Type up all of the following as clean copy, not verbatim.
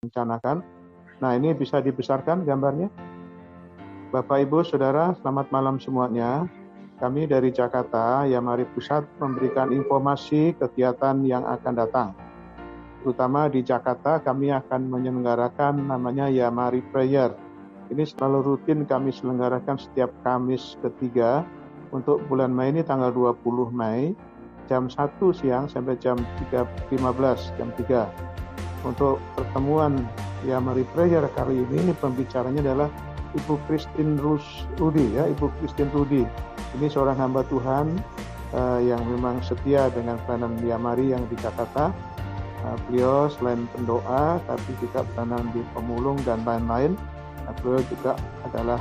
Rencanakan. Nah, ini bisa dibesarkan gambarnya. Bapak, Ibu, Saudara, selamat malam semuanya. Kami dari Jakarta, Yamari Pusat, memberikan informasi kegiatan yang akan datang. Terutama di Jakarta, kami akan menyelenggarakan namanya Yamari Prayer. Ini selalu rutin kami selenggarakan setiap Kamis ketiga. Untuk bulan Mei ini tanggal 20 Mei, jam 1 siang sampai jam 3.15, jam 3. Untuk pertemuan Yamari Prayer kali ini pembicaranya adalah Ibu Christine Rudi, ya, Ibu Christine Rudi. Ini seorang hamba Tuhan yang memang setia dengan pelayanan Yamari yang di Jakarta. Beliau selain pendoa, tapi juga pelayanan di pemulung dan lain-lain. Beliau juga adalah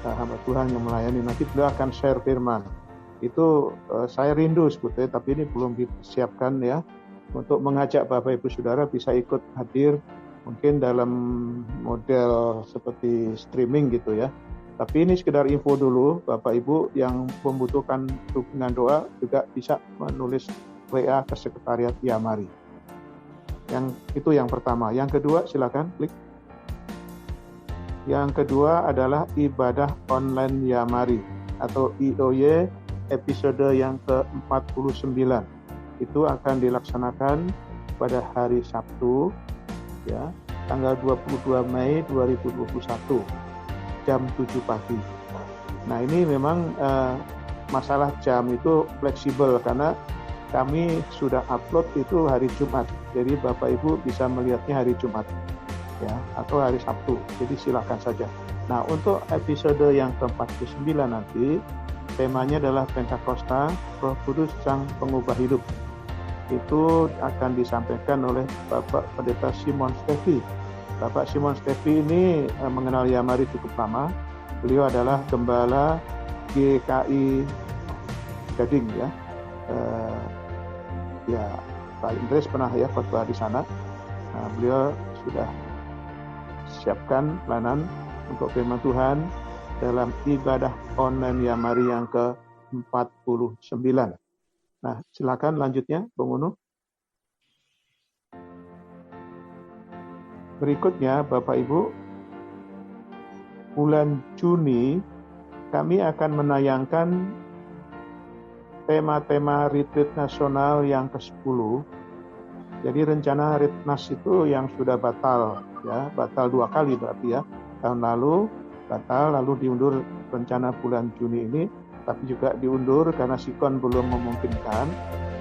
hamba Tuhan yang melayani. Nanti beliau akan share firman. Itu saya rindu sebetulnya, tapi ini belum disiapkan ya. Untuk mengajak Bapak Ibu Saudara bisa ikut hadir, mungkin dalam model seperti streaming gitu ya. Tapi ini sekedar info dulu, Bapak Ibu yang membutuhkan dukungan doa juga bisa menulis WA ke Sekretariat Yamari. Itu yang pertama. Yang kedua, silakan klik. Yang kedua adalah ibadah online Yamari atau IOY episode yang ke-49. Itu akan dilaksanakan pada hari Sabtu, ya, tanggal 22 Mei 2021, jam 7 pagi. Nah, ini memang masalah jam itu fleksibel karena kami sudah upload itu hari Jumat. Jadi Bapak Ibu bisa melihatnya hari Jumat, ya, atau hari Sabtu. Jadi silakan saja. Nah, untuk episode yang ke-49 nanti temanya adalah Pentakosta, Roh Kudus Sang Pengubah Hidup. Itu akan disampaikan oleh Bapak Pendeta Simon Stevi. Bapak Simon Stevi ini mengenal Yamari cukup lama. Beliau adalah gembala GKI Gading, ya. Ya, Pak Indres pernah ya khotbah di sana. Nah, beliau sudah siapkan pelayanan untuk firman Tuhan dalam ibadah online Yamari yang ke-49. Nah, silakan lanjutnya, Bung Unu. Berikutnya, Bapak Ibu, bulan Juni kami akan menayangkan tema-tema retreat nasional yang ke-10. Jadi rencana retnas itu yang sudah batal, ya, batal 2 kali berarti ya. Tahun lalu batal, lalu diundur rencana bulan Juni ini, tapi juga diundur karena sikon belum memungkinkan.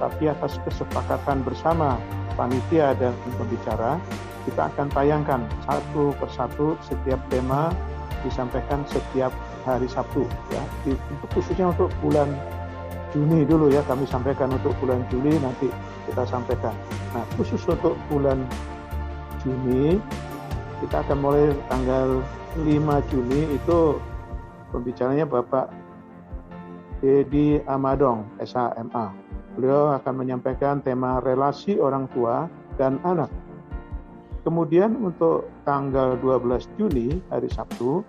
Tapi atas kesepakatan bersama panitia dan pembicara, kita akan tayangkan satu persatu setiap tema disampaikan setiap hari Sabtu, ya. Itu khususnya untuk bulan Juni dulu ya, kami sampaikan. Untuk bulan Juli nanti kita sampaikan. Nah, khusus untuk bulan Juni kita akan mulai tanggal 5 Juni itu pembicaranya Bapak Dedi Amadong, SHMA. Beliau akan menyampaikan tema relasi orang tua dan anak. Kemudian untuk tanggal 12 Juni, hari Sabtu,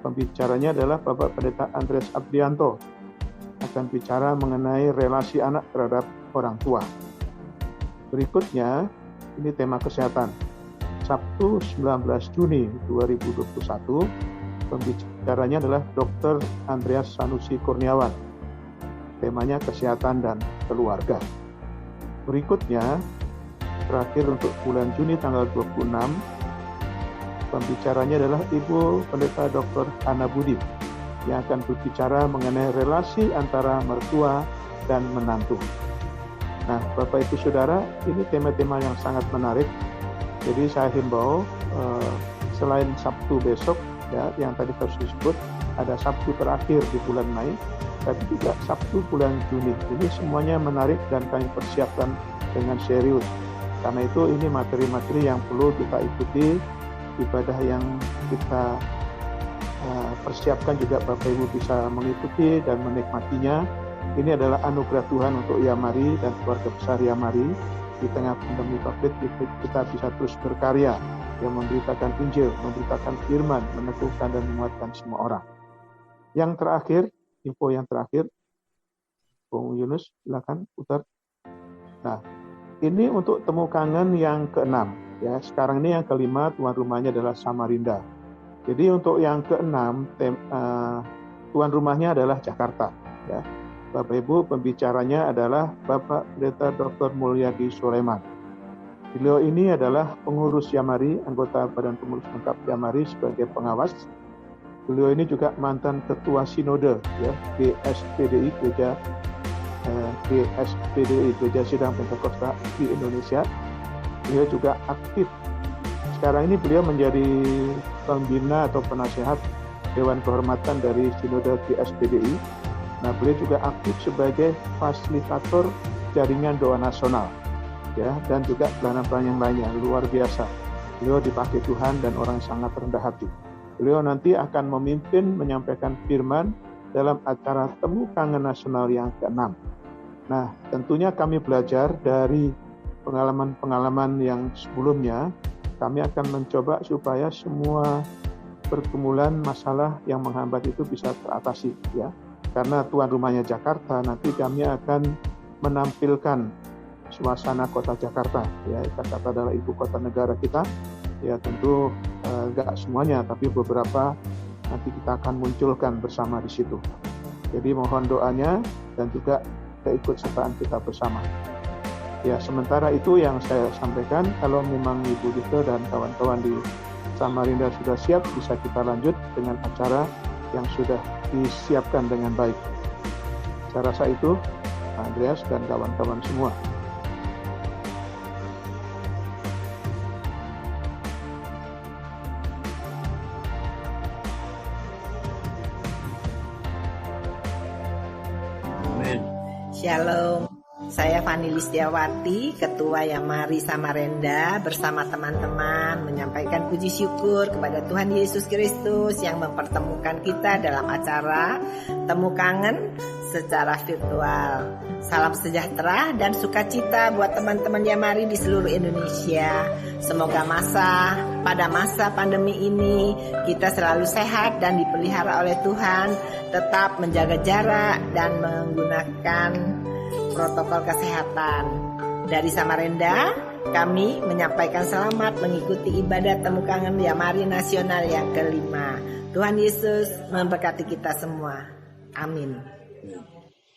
pembicaranya adalah Bapak Pendeta Andres Abdianto. Akan bicara mengenai relasi anak terhadap orang tua. Berikutnya, ini tema kesehatan. Sabtu 19 Juni 2021. Pembicaranya adalah Dr. Andreas Sanusi Kurniawan. Temanya kesehatan dan keluarga. Berikutnya, terakhir untuk bulan Juni tanggal 26, pembicaranya adalah Ibu Pendeta Dr. Hana Budi yang akan berbicara mengenai relasi antara mertua dan menantu. Nah, Bapak Ibu Saudara, ini tema-tema yang sangat menarik. Jadi saya himbau selain Sabtu besok ya yang tadi harus disebut, ada Sabtu terakhir di bulan Mei, tapi juga Sabtu bulan Juni. Ini semuanya menarik dan kami persiapkan dengan serius. Karena itu ini materi-materi yang perlu kita ikuti, ibadah yang kita persiapkan juga Bapak Ibu bisa mengikuti dan menikmatinya. Ini adalah anugerah Tuhan untuk Yamari dan keluarga besar Yamari. Di tengah pandemi COVID kita bisa terus berkarya yang memberitakan Injil, memberitakan firman, meneguhkan dan menguatkan semua orang. Yang terakhir, info yang terakhir, Bung Yunus, silakan putar. Nah, ini untuk temu kangen yang ke-6. Ya, sekarang ini yang kelima, tuan rumahnya adalah Samarinda. Jadi untuk yang ke-6, tuan rumahnya adalah Jakarta. Ya. Bapak Ibu, pembicaranya adalah Bapak Pendeta Dr. Mulyadi Sulaiman. Beliau ini adalah pengurus Yamari, anggota Badan Pengurus Lengkap Yamari sebagai pengawas. Beliau ini juga mantan Ketua Sinode, ya, GSPDI, Gereja Sidang Pentakosta di Indonesia. Beliau juga aktif. Sekarang ini beliau menjadi pembina atau penasehat Dewan Kehormatan dari Sinode GSPDI. Nah, beliau juga aktif sebagai fasilitator jaringan doa nasional, ya, dan juga pelayanan-pelayanan yang lainnya luar biasa. Beliau dipakai Tuhan dan orang sangat rendah hati. Beliau nanti akan memimpin menyampaikan firman dalam acara Temu Kangen Nasional yang ke-6. Nah, tentunya kami belajar dari pengalaman-pengalaman yang sebelumnya. Kami akan mencoba supaya semua pergumulan masalah yang menghambat itu bisa teratasi, ya. Karena tuan rumahnya Jakarta, nanti kami akan menampilkan suasana kota Jakarta. Ya, Jakarta adalah ibu kota negara kita. Ya, tentu enggak semuanya, tapi beberapa nanti kita akan munculkan bersama di situ. Jadi mohon doanya dan juga keikutsertaan kita bersama. Ya, sementara itu yang saya sampaikan. Kalau memang Ibu Dito dan kawan-kawan di Samarinda sudah siap, bisa kita lanjut dengan acara yang sudah disiapkan dengan baik. Saya rasa itu, Andreas dan kawan-kawan semua. Amin. Shalom. Saya Fani Listiawati, Ketua Yamari Samarinda, bersama teman-teman menyampaikan puji syukur kepada Tuhan Yesus Kristus yang mempertemukan kita dalam acara Temu Kangen secara virtual. Salam sejahtera dan sukacita buat teman-teman Yamari di seluruh Indonesia. Semoga pada masa pandemi ini kita selalu sehat dan dipelihara oleh Tuhan, tetap menjaga jarak dan menggunakan protokol kesehatan. Dari Samarinda, kami menyampaikan selamat mengikuti ibadah Temu Kangen Yamari Nasional yang ke-5. Tuhan Yesus memberkati kita semua. Amin.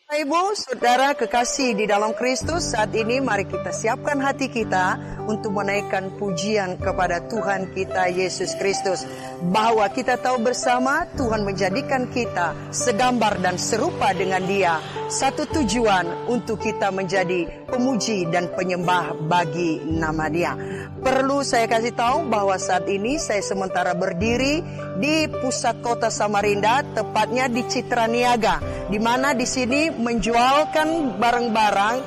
Ibu, saudara kekasih di dalam Kristus, saat ini mari kita siapkan hati kita untuk menaikkan pujian kepada Tuhan kita Yesus Kristus. Bahwa kita tahu bersama Tuhan menjadikan kita segambar dan serupa dengan Dia. Satu tujuan untuk kita menjadi pemuji dan penyembah bagi nama Dia. Perlu saya kasih tahu bahwa saat ini saya sementara berdiri di pusat kota Samarinda, tepatnya di Citra Niaga, di mana di sini menjualkan barang-barang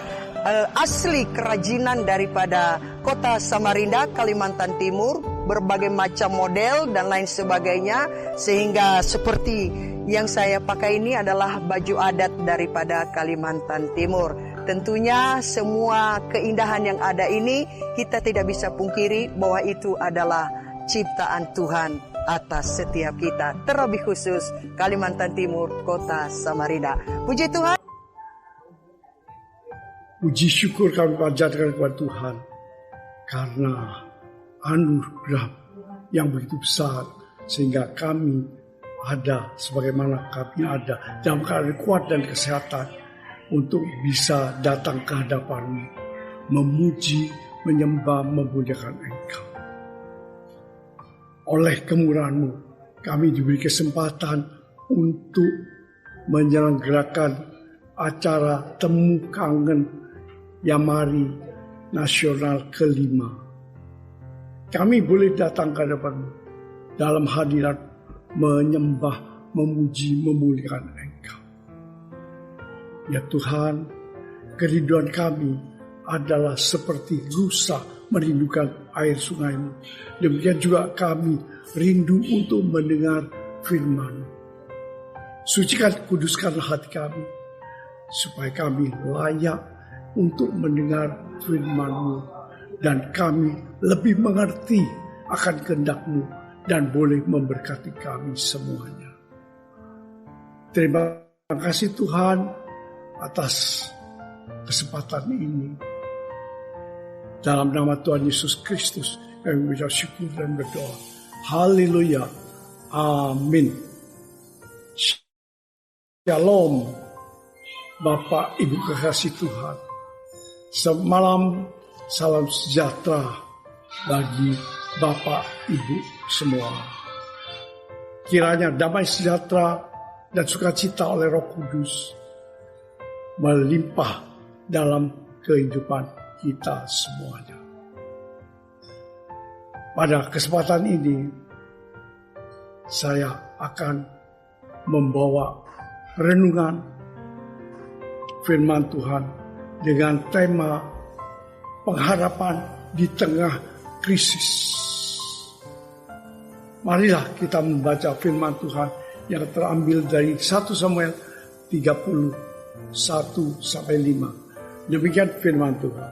asli kerajinan daripada kota Samarinda, Kalimantan Timur, berbagai macam model dan lain sebagainya, sehingga seperti yang saya pakai ini adalah baju adat daripada Kalimantan Timur. Tentunya semua keindahan yang ada ini kita tidak bisa pungkiri bahwa itu adalah ciptaan Tuhan atas setiap kita, terlebih khusus Kalimantan Timur, kota Samarinda. Puji Tuhan. Puji syukur kami panjatkan kepada Tuhan karena anugerah yang begitu besar sehingga kami ada sebagaimana kami ada dalam keadaan kuat dan kesehatan untuk bisa datang ke hadapan-Mu, memuji, menyembah, memuliakan Engkau. Oleh kemurahan-Mu, kami diberi kesempatan untuk menyelenggarakan acara Temu Kangen Yamari Nasional ke-5. Kami boleh datang ke hadapan-Mu dalam hadirat menyembah, memuji, memuliakan Engkau. Ya Tuhan, kerinduan kami adalah seperti rusa merindukan air sungai-Mu. Demikian juga kami rindu untuk mendengar firman-Mu. Sucikan, kuduskan hati kami, supaya kami layak untuk mendengar firman-Mu, dan kami lebih mengerti akan kehendak-Mu, dan boleh memberkati kami semuanya. Terima kasih Tuhan atas kesempatan ini. Dalam nama Tuhan Yesus Kristus kami mengucap syukur dan berdoa. Haleluya. Amin. Shalom Bapak Ibu kekasih Tuhan. Semalam salam sejahtera bagi Bapak Ibu semua. Kiranya damai sejahtera dan sukacita oleh Roh Kudus melimpah dalam kehidupan kita semuanya. Pada kesempatan ini saya akan membawa renungan firman Tuhan dengan tema pengharapan di tengah krisis. Marilah kita membaca firman Tuhan yang terambil dari 1 Samuel 31-5. Demikian firman Tuhan.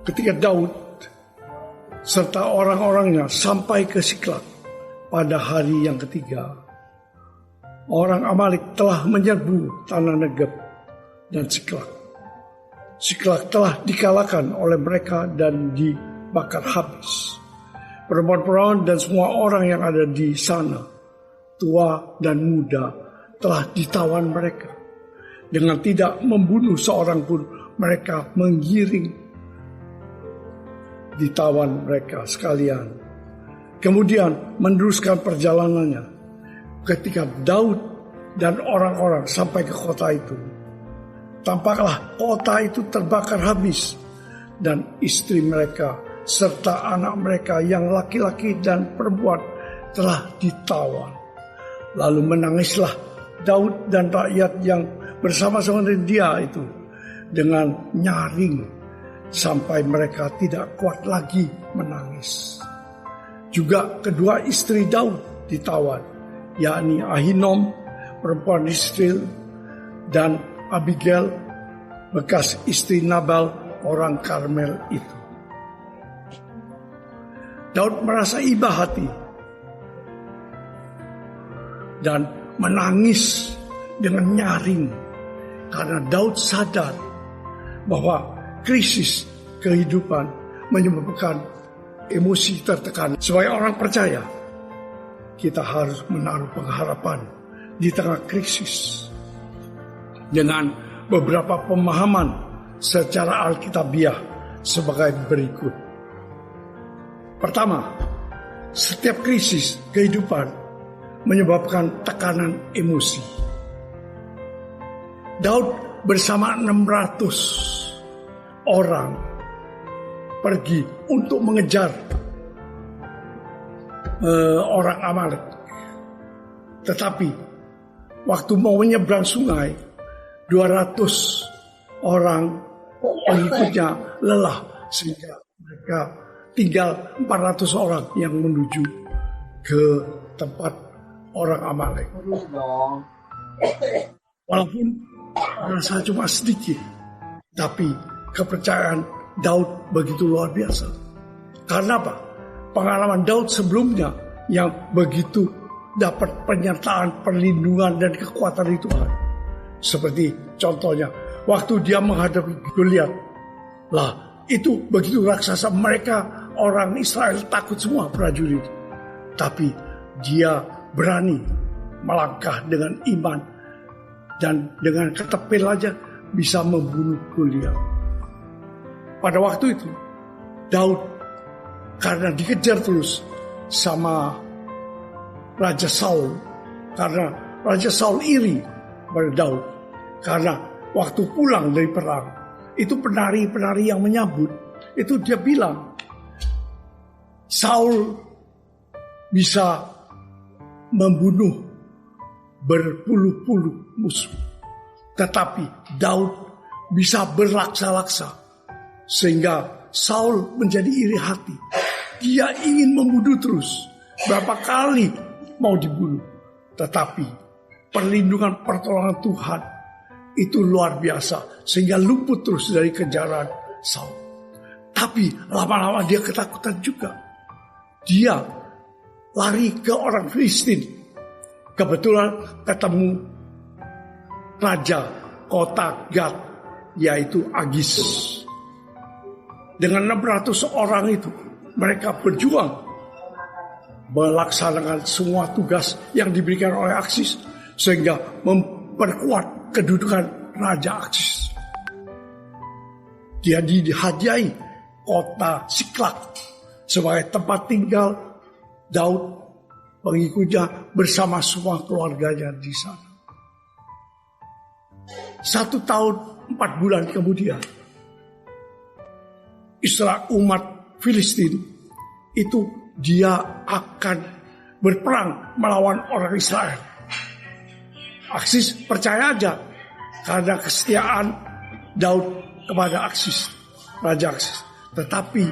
Ketika Daud serta orang-orangnya sampai ke Siklag pada hari yang ketiga, orang Amalek telah menyerbu tanah Negeb dan Siklag. Siklag telah dikalahkan oleh mereka dan dibakar habis. Perempuan-perempuan dan semua orang yang ada di sana, tua dan muda, telah ditawan mereka. Dengan tidak membunuh seorang pun, mereka menggiring ditawan mereka sekalian. Kemudian meneruskan perjalanannya. Ketika Daud dan orang-orang sampai ke kota itu, tampaklah kota itu terbakar habis, dan istri mereka serta anak mereka yang laki-laki dan perempuan telah ditawan. Lalu menangislah Daud dan rakyat yang bersama-sama dengan dia itu dengan nyaring sampai mereka tidak kuat lagi menangis. Juga kedua istri Daud ditawan, yakni Ahinoam perempuan Israel dan Abigail bekas istri Nabal orang Karmel itu. Daud merasa iba hati dan menangis dengan nyaring karena Daud sadar bahwa krisis kehidupan menyebabkan emosi tertekan. Sebagai orang percaya, kita harus menaruh pengharapan di tengah krisis dengan beberapa pemahaman secara alkitabiah sebagai berikut. Pertama, setiap krisis kehidupan menyebabkan tekanan emosi. Daud bersama 600 orang pergi untuk mengejar orang Amalek. Tetapi waktu mau menyeberang sungai, 200 orang pengikutnya lelah sehingga mereka tinggal 400 orang yang menuju ke tempat orang Amalek. Walaupun rasa cuma sedikit, tapi kepercayaan Daud begitu luar biasa. Karena apa? Pengalaman Daud sebelumnya yang begitu dapat penyertaan, perlindungan dan kekuatan dari Tuhan. Seperti contohnya, waktu dia menghadapi Goliat, lah itu begitu raksasa, mereka orang Israel takut semua prajurit. Tapi dia berani melangkah dengan iman dan dengan ketepil aja bisa membunuh Goliat. Pada waktu itu Daud karena dikejar terus sama Raja Saul, karena Raja Saul iri pada Daud, karena waktu pulang dari perang itu penari-penari yang menyambut itu dia bilang Saul bisa membunuh berpuluh-puluh musuh, tetapi Daud bisa berlaksa-laksa, sehingga Saul menjadi iri hati. Dia ingin membunuh terus, berapa kali mau dibunuh, tetapi perlindungan pertolongan Tuhan itu luar biasa, sehingga luput terus dari kejaran Saul. Tapi lama-lama dia ketakutan juga. Dia lari ke orang Filistin. Kebetulan ketemu raja kota Gat, yaitu Agis. Dengan 600 orang itu, mereka berjuang melaksanakan semua tugas yang diberikan oleh Agis, sehingga memperkuat kedudukan Raja Agis. Dia dihadiahi kota Siklak sebagai tempat tinggal Daud, pengikutnya bersama semua keluarganya di sana. 1 tahun 4 bulan kemudian, Israel umat Filistin itu dia akan berperang melawan orang Israel. Agis percaya aja karena kesetiaan Daud kepada Agis, Raja Agis. Tetapi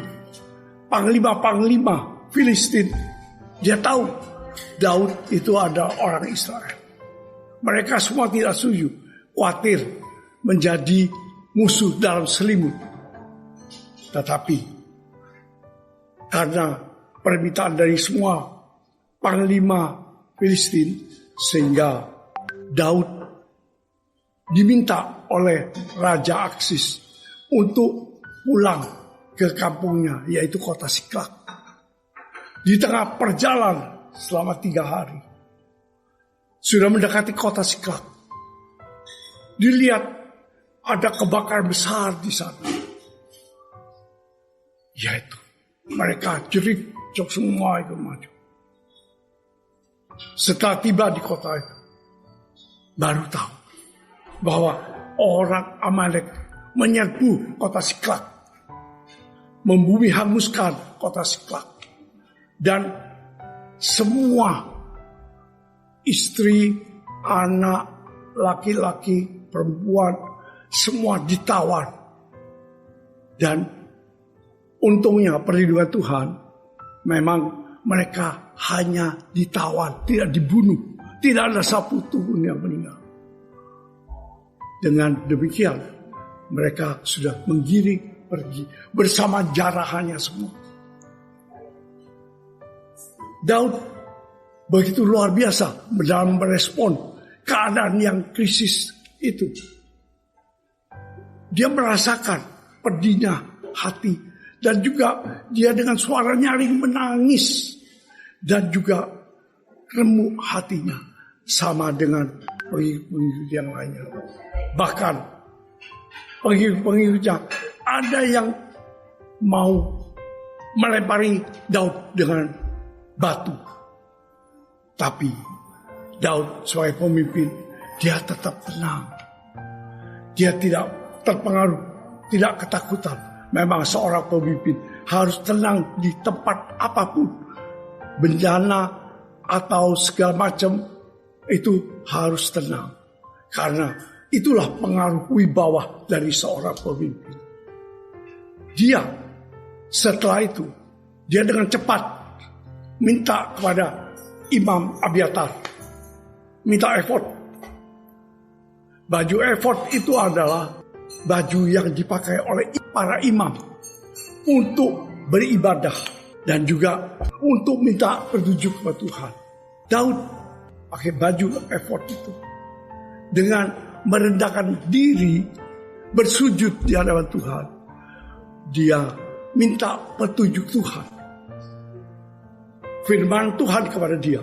panglima-panglima Filistin dia tahu Daud itu ada orang Israel. Mereka semua tidak setuju, khawatir menjadi musuh dalam selimut. Tetapi karena permintaan dari semua panglima Filistin, sehingga Daud diminta oleh Raja Agis untuk pulang ke kampungnya, yaitu kota Siklak. Di tengah perjalanan selama 3 hari, sudah mendekati kota Siklak, dilihat ada kebakaran besar di sana. Yaitu mereka jerit, jok semua itu maju. Setelah tiba di kota itu, baru tahu bahwa orang Amalek menyerbu kota Siklak, membumi hanguskan kota Siklak, dan semua istri, anak, laki-laki, perempuan, semua ditawan. Dan untungnya perlindungan Tuhan, memang mereka hanya ditawan, tidak dibunuh, tidak ada satu pun yang meninggal. Dengan demikian, mereka sudah menggiring pergi bersama jarahannya semua. Daud begitu luar biasa dalam merespon keadaan yang krisis itu. Dia merasakan pedihnya hati, dan juga dia dengan suara nyaring menangis, dan juga remuk hatinya sama dengan pengikut yang lainnya. Bahkan pengikutnya ada yang mau melempari Daud dengan batu. Tapi Daud sebagai pemimpin, dia tetap tenang. Dia tidak terpengaruh, tidak ketakutan. Memang seorang pemimpin harus tenang di tempat apapun. Bencana atau segala macam itu harus tenang. Karena itulah pengaruh wibawa dari seorang pemimpin. Dia setelah itu, dia dengan cepat minta kepada Imam Abiatar, minta efod. Baju efod itu adalah baju yang dipakai oleh para imam untuk beribadah dan juga untuk minta petunjuk kepada Tuhan. Daud pakai baju efod itu dengan merendahkan diri, bersujud di hadapan Tuhan. Dia minta petunjuk Tuhan. Firman Tuhan kepada dia.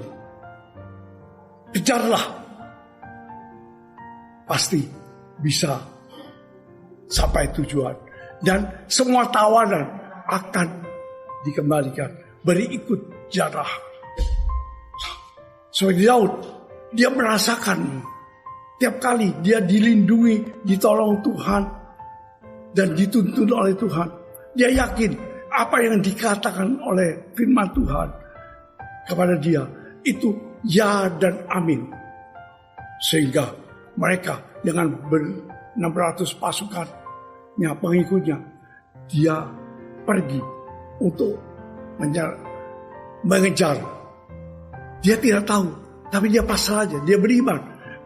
Kejarlah. Pasti bisa sampai tujuan. Dan semua tawanan akan dikembalikan. Berikut jarah. Seperti Daud, dia merasakan tiap kali dia dilindungi, ditolong Tuhan, dan dituntun oleh Tuhan. Dia yakin apa yang dikatakan oleh firman Tuhan kepada dia itu ya dan amin. Sehingga mereka dengan 600 pasukannya, pengikutnya, dia pergi untuk mengejar. Dia tidak tahu, tapi dia pasrah saja, dia beriman.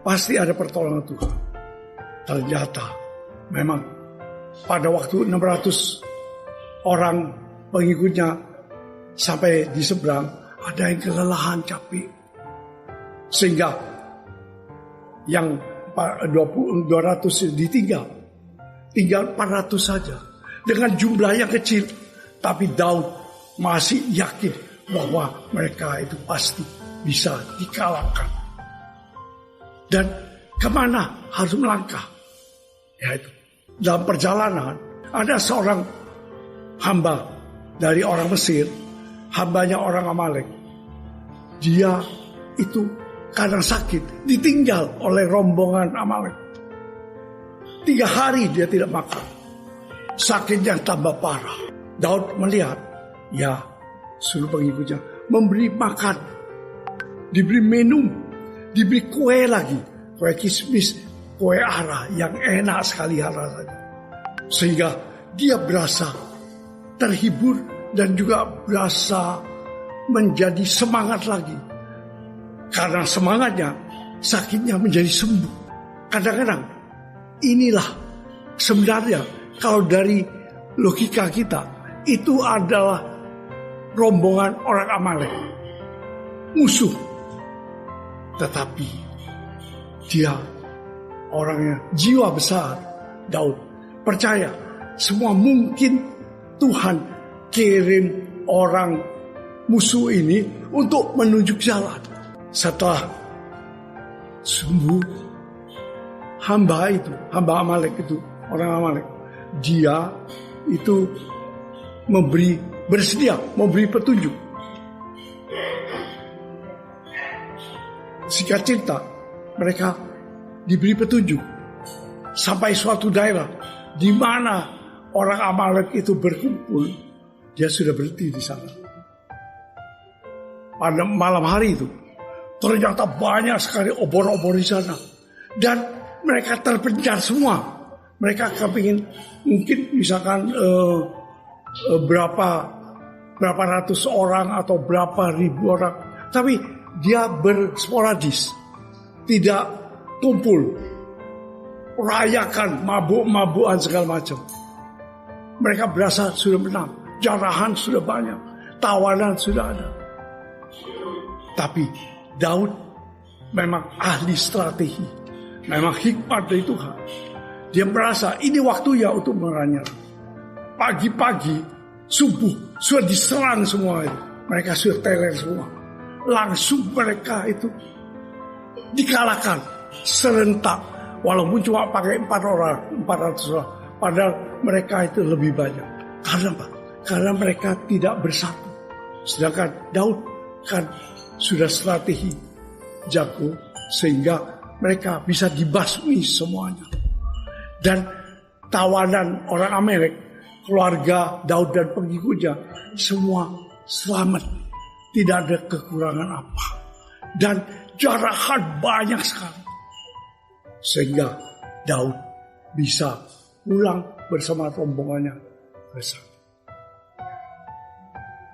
Pasti ada pertolongan Tuhan. Ternyata memang pada waktu 600 orang pengikutnya sampai di seberang, ada yang kelelahan, capek. Sehingga yang 200 ditinggal. Tinggal 400 saja. Dengan jumlah yang kecil. Tapi Daud masih yakin bahwa mereka itu pasti bisa dikalahkan. Dan kemana harus melangkah? Yaitu dalam perjalanan ada seorang hamba dari orang Mesir, hambanya orang Amalek. Dia itu karena sakit ditinggal oleh rombongan Amalek. 3 hari dia tidak makan. Sakitnya tambah parah. Daud melihat, ya suruh pengikutnya memberi makan, diberi minum, diberi kue lagi, kue kismis, kue ara yang enak sekali rasanya. Sehingga dia berasa terhibur dan juga berasa menjadi semangat lagi. Karena semangatnya, sakitnya menjadi sembuh. Kadang-kadang inilah sebenarnya kalau dari logika kita, itu adalah rombongan orang Amalek, musuh. Tetapi dia orangnya jiwa besar. Daud percaya semua mungkin Tuhan kirim orang musuh ini untuk menunjuk jalan. Setelah sembuh, hamba Amalek itu, orang Amalek, dia itu bersedia memberi petunjuk. Singkat cerita, mereka diberi petunjuk sampai suatu daerah di mana orang Amalek itu berkumpul. Dia sudah berhenti di sana. Pada malam hari itu, ternyata banyak sekali obor-obor di sana. Dan mereka terpencar semua. Mereka kepingin mungkin misalkan berapa ratus orang atau berapa ribu orang. Tapi dia bersporadis. Tidak kumpul. Rayakan, mabuk-mabukan segala macam. Mereka berasa sudah menang. Jarahan sudah banyak. Tawanan sudah ada. Tapi Daud memang ahli strategi. Memang hikmat dari Tuhan. Dia merasa ini waktunya untuk menyerang. Pagi-pagi, subuh, sudah diserang semua itu. Mereka sudah teler semua. Langsung mereka itu dikalahkan serentak. Walaupun cuma pakai 400 orang. Padahal mereka itu lebih banyak. Karena apa? Karena mereka tidak bersatu. Sedangkan Daud kan sudah strategi jago. Sehingga mereka bisa dibasmi semuanya. Dan tawanan orang Amalek, keluarga Daud dan pengikutnya, semua selamat. Tidak ada kekurangan apa. Dan jarahan banyak sekali. Sehingga Daud bisa pulang bersama rombongannya bersama.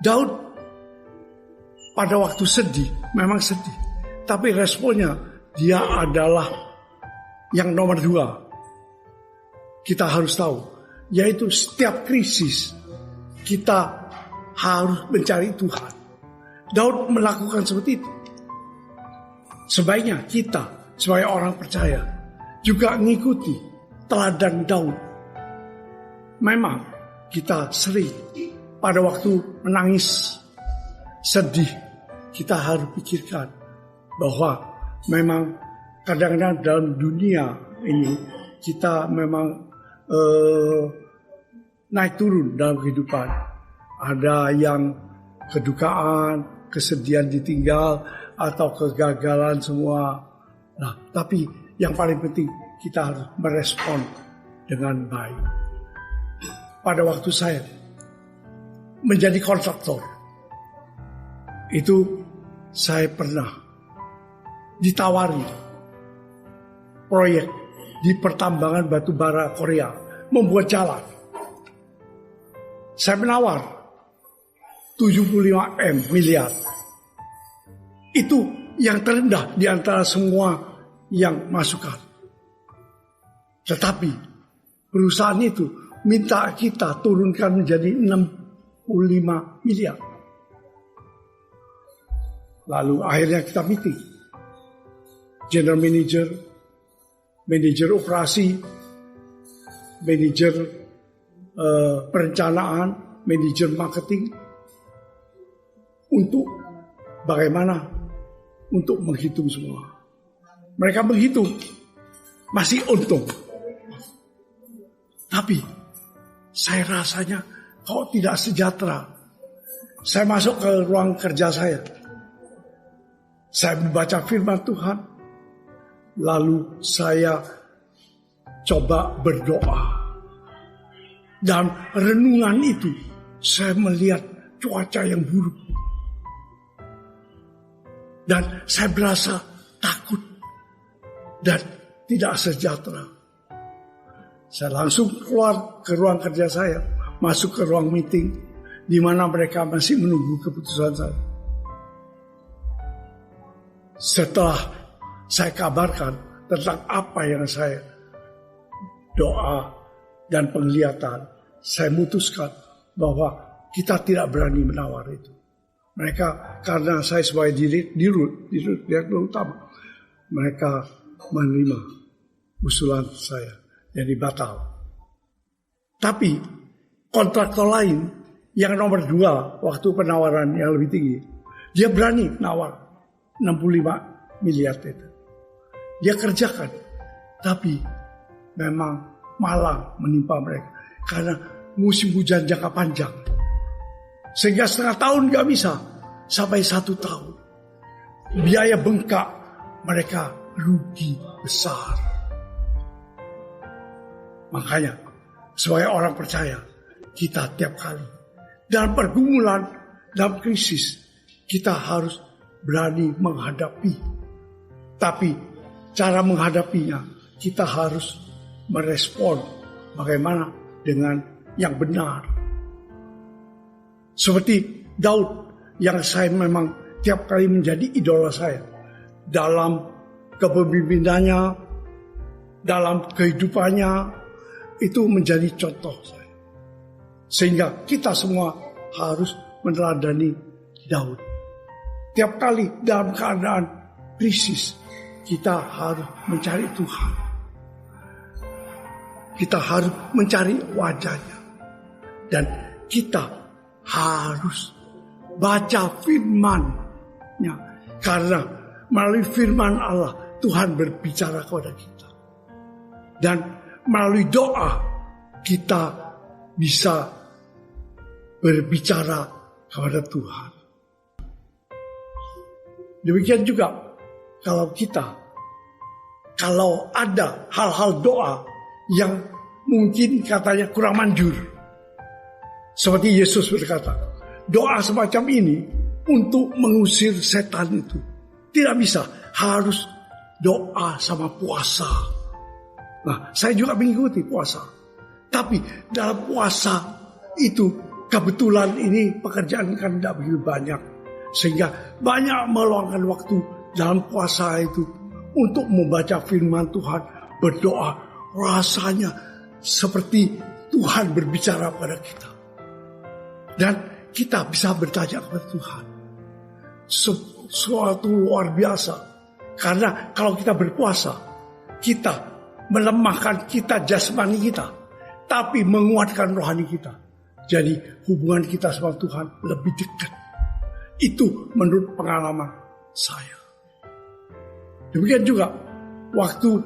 Daud pada waktu sedih, memang sedih. Tapi responnya dia adalah yang nomor 2. Kita harus tahu, yaitu setiap krisis kita harus mencari Tuhan. Daud melakukan seperti itu. Sebaiknya kita sebagai orang percaya juga mengikuti teladan Daud. Memang kita sering pada waktu menangis, sedih, kita harus pikirkan bahwa memang kadang-kadang dalam dunia ini kita memang naik turun dalam kehidupan. Ada yang kedukaan, kesedihan ditinggal, atau kegagalan semua. Nah, tapi yang paling penting kita harus merespon dengan baik. Pada waktu saya menjadi kontraktor, itu saya pernah ditawari proyek di pertambangan batu bara Korea, membuat jalan. Saya menawar 75 miliar. Itu yang terendah di antara semua yang masukkan. Tetapi perusahaan itu minta kita turunkan menjadi 65 miliar. Lalu akhirnya kita meeting. General manager, manajer operasi, manajer perencanaan, manajer marketing, untuk bagaimana untuk menghitung semua. Mereka menghitung, masih untung. Tapi saya rasanya kok tidak sejahtera. Saya masuk ke ruang kerja saya. Saya membaca firman Tuhan. Lalu saya coba berdoa. Dan renungan itu saya melihat cuaca yang buruk. Dan saya berasa takut dan tidak sejahtera. Saya langsung keluar ke ruang kerja saya, masuk ke ruang meeting, di mana mereka masih menunggu keputusan saya. Setelah saya kabarkan tentang apa yang saya doa dan penglihatan, saya memutuskan bahwa kita tidak berani menawar itu. Mereka, karena saya sebagai direktur utama, mereka menerima usulan saya, jadi batal. Tapi kontraktor lain yang nomor 2 waktu penawaran yang lebih tinggi, dia berani nawar 65 miliar itu. Dia kerjakan, tapi memang malang menimpa mereka karena musim hujan jangka panjang. Sehingga setengah tahun gak bisa, sampai 1 tahun. Biaya bengkak, mereka rugi besar. Makanya, sebagai orang percaya, kita tiap kali dalam pergumulan, dalam krisis, kita harus berani menghadapi. Tapi cara menghadapinya, kita harus merespon bagaimana dengan yang benar. Seperti Daud yang saya memang tiap kali menjadi idola saya. Dalam kepemimpinannya, dalam kehidupannya, itu menjadi contoh saya. Sehingga kita semua harus meneladani Daud. Tiap kali dalam keadaan krisis, kita harus mencari Tuhan. Kita harus mencari wajahnya. Dan kita harus baca firman-Nya. Karena melalui firman Allah, Tuhan berbicara kepada kita. Dan melalui doa, kita bisa berbicara kepada Tuhan. Demikian juga kalau ada hal-hal doa yang mungkin katanya kurang manjur. Seperti Yesus berkata, doa semacam ini untuk mengusir setan itu tidak bisa, harus doa sama puasa. Nah, saya juga mengikuti puasa. Tapi dalam puasa itu kebetulan ini pekerjaan kan tidak begitu banyak. Sehingga banyak meluangkan waktu dalam puasa itu untuk membaca firman Tuhan, berdoa. Rasanya seperti Tuhan berbicara pada kita. Dan kita bisa bertanya kepada Tuhan. Sesuatu luar biasa. Karena kalau kita berpuasa, kita melemahkan kita jasmani kita. Tapi menguatkan rohani kita. Jadi hubungan kita sama Tuhan lebih dekat. Itu menurut pengalaman saya. Demikian juga waktu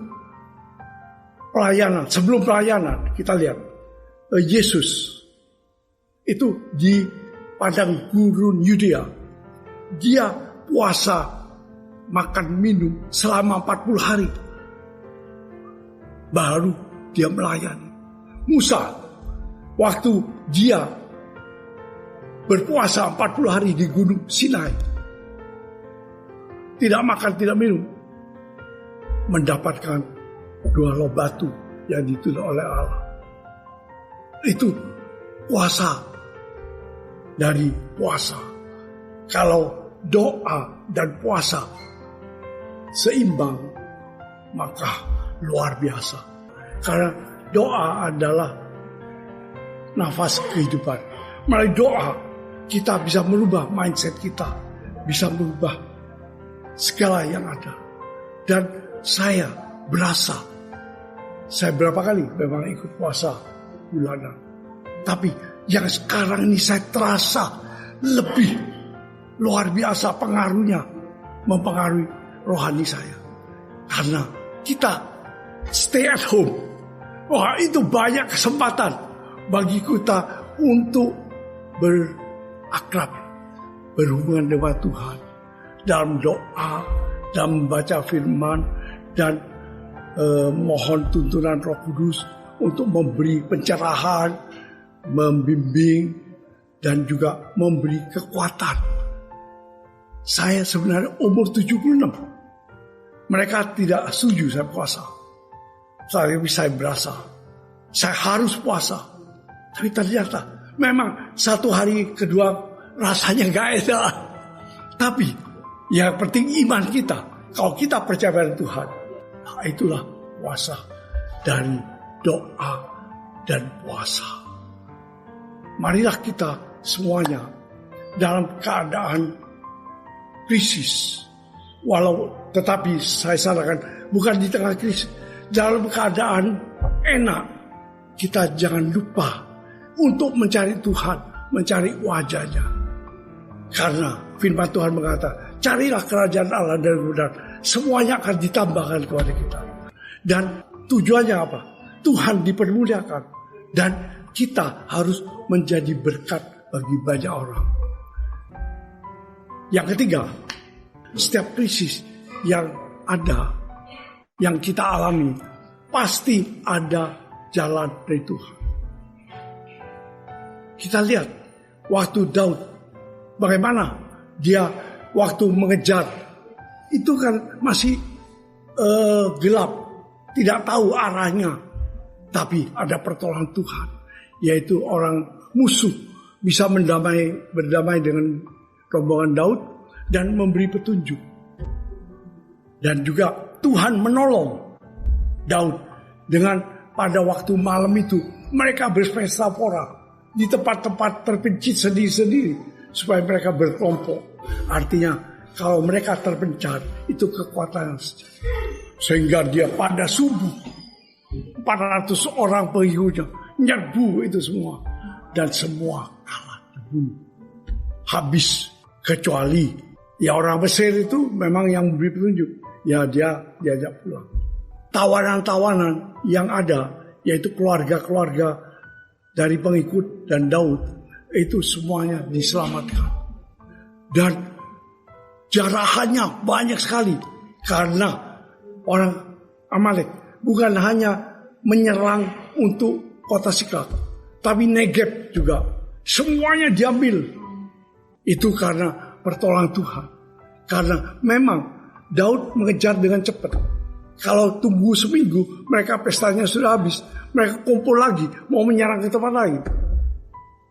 pelayanan, sebelum pelayanan kita lihat Yesus itu di padang gurun Yudea. Dia puasa, makan, minum selama 40 hari. Baru dia melayani. Musa, waktu dia berpuasa 40 hari di gunung Sinai, tidak makan, tidak minum, mendapatkan 2 loh batu yang ditulis oleh Allah. Itu puasa dari puasa. Kalau doa dan puasa seimbang, maka luar biasa. Karena doa adalah nafas kehidupan. Melalui doa kita bisa merubah mindset kita, bisa merubah segala yang ada. Dan saya berasa, saya berapa kali memang ikut puasa bulanan, tapi yang sekarang ini saya terasa lebih luar biasa pengaruhnya, mempengaruhi rohani saya. Karena kita stay at home. Wah, itu banyak kesempatan bagi kita untuk berakrab, berhubungan dengan Tuhan, dalam doa, dalam membaca firman, dan mohon tuntunan Roh Kudus untuk memberi pencerahan, membimbing, dan juga memberi kekuatan. Saya sebenarnya umur 76. Mereka tidak setuju saya puasa. Saya berasa saya harus puasa. Tapi ternyata memang 1 hari kedua rasanya gak enak. Tapi yang penting iman kita. Kalau kita percaya pada Tuhan, nah itulah puasa dari doa dan puasa. Marilah kita semuanya dalam keadaan krisis. Tetapi saya sarankan bukan di tengah krisis. Dalam keadaan enak, kita jangan lupa untuk mencari Tuhan, mencari wajahnya. Karena firman Tuhan mengatakan, carilah kerajaan Allah dan kebenaran, semuanya akan ditambahkan kepada kita. Dan tujuannya apa? Tuhan dipermuliakan. Dan kita harus menjadi berkat bagi banyak orang. Yang ketiga, setiap krisis yang ada, yang kita alami, pasti ada jalan dari Tuhan. Kita lihat waktu Daud, bagaimana dia waktu mengejar, itu kan masih gelap, tidak tahu arahnya. Tapi ada pertolongan Tuhan, yaitu orang musuh bisa berdamai dengan rombongan Daud dan memberi petunjuk. Dan juga Tuhan menolong Daud dengan pada waktu malam itu mereka berpesta pora di tempat-tempat terpencil sendiri-sendiri supaya mereka berkelompok. Artinya kalau mereka terpencar itu kekuatan sehingga dia pada subuh 400 orang pengikutnya nyerbu itu semua dan semua kalah dibunuh habis, kecuali ya orang Mesir itu memang yang memberi petunjuk. Ya dia diajak pulang. Tawanan-tawanan yang ada, yaitu keluarga-keluarga dari pengikut dan Daud, itu semuanya diselamatkan. Dan jarahannya banyak sekali. Karena orang Amalek bukan hanya menyerang untuk kota Siklag, tapi Negeb juga. Semuanya diambil. Itu karena pertolongan Tuhan. Karena memang Daud mengejar dengan cepat. Kalau tunggu seminggu, mereka pestanya sudah habis. Mereka kumpul lagi, mau menyerang ke tempat lain.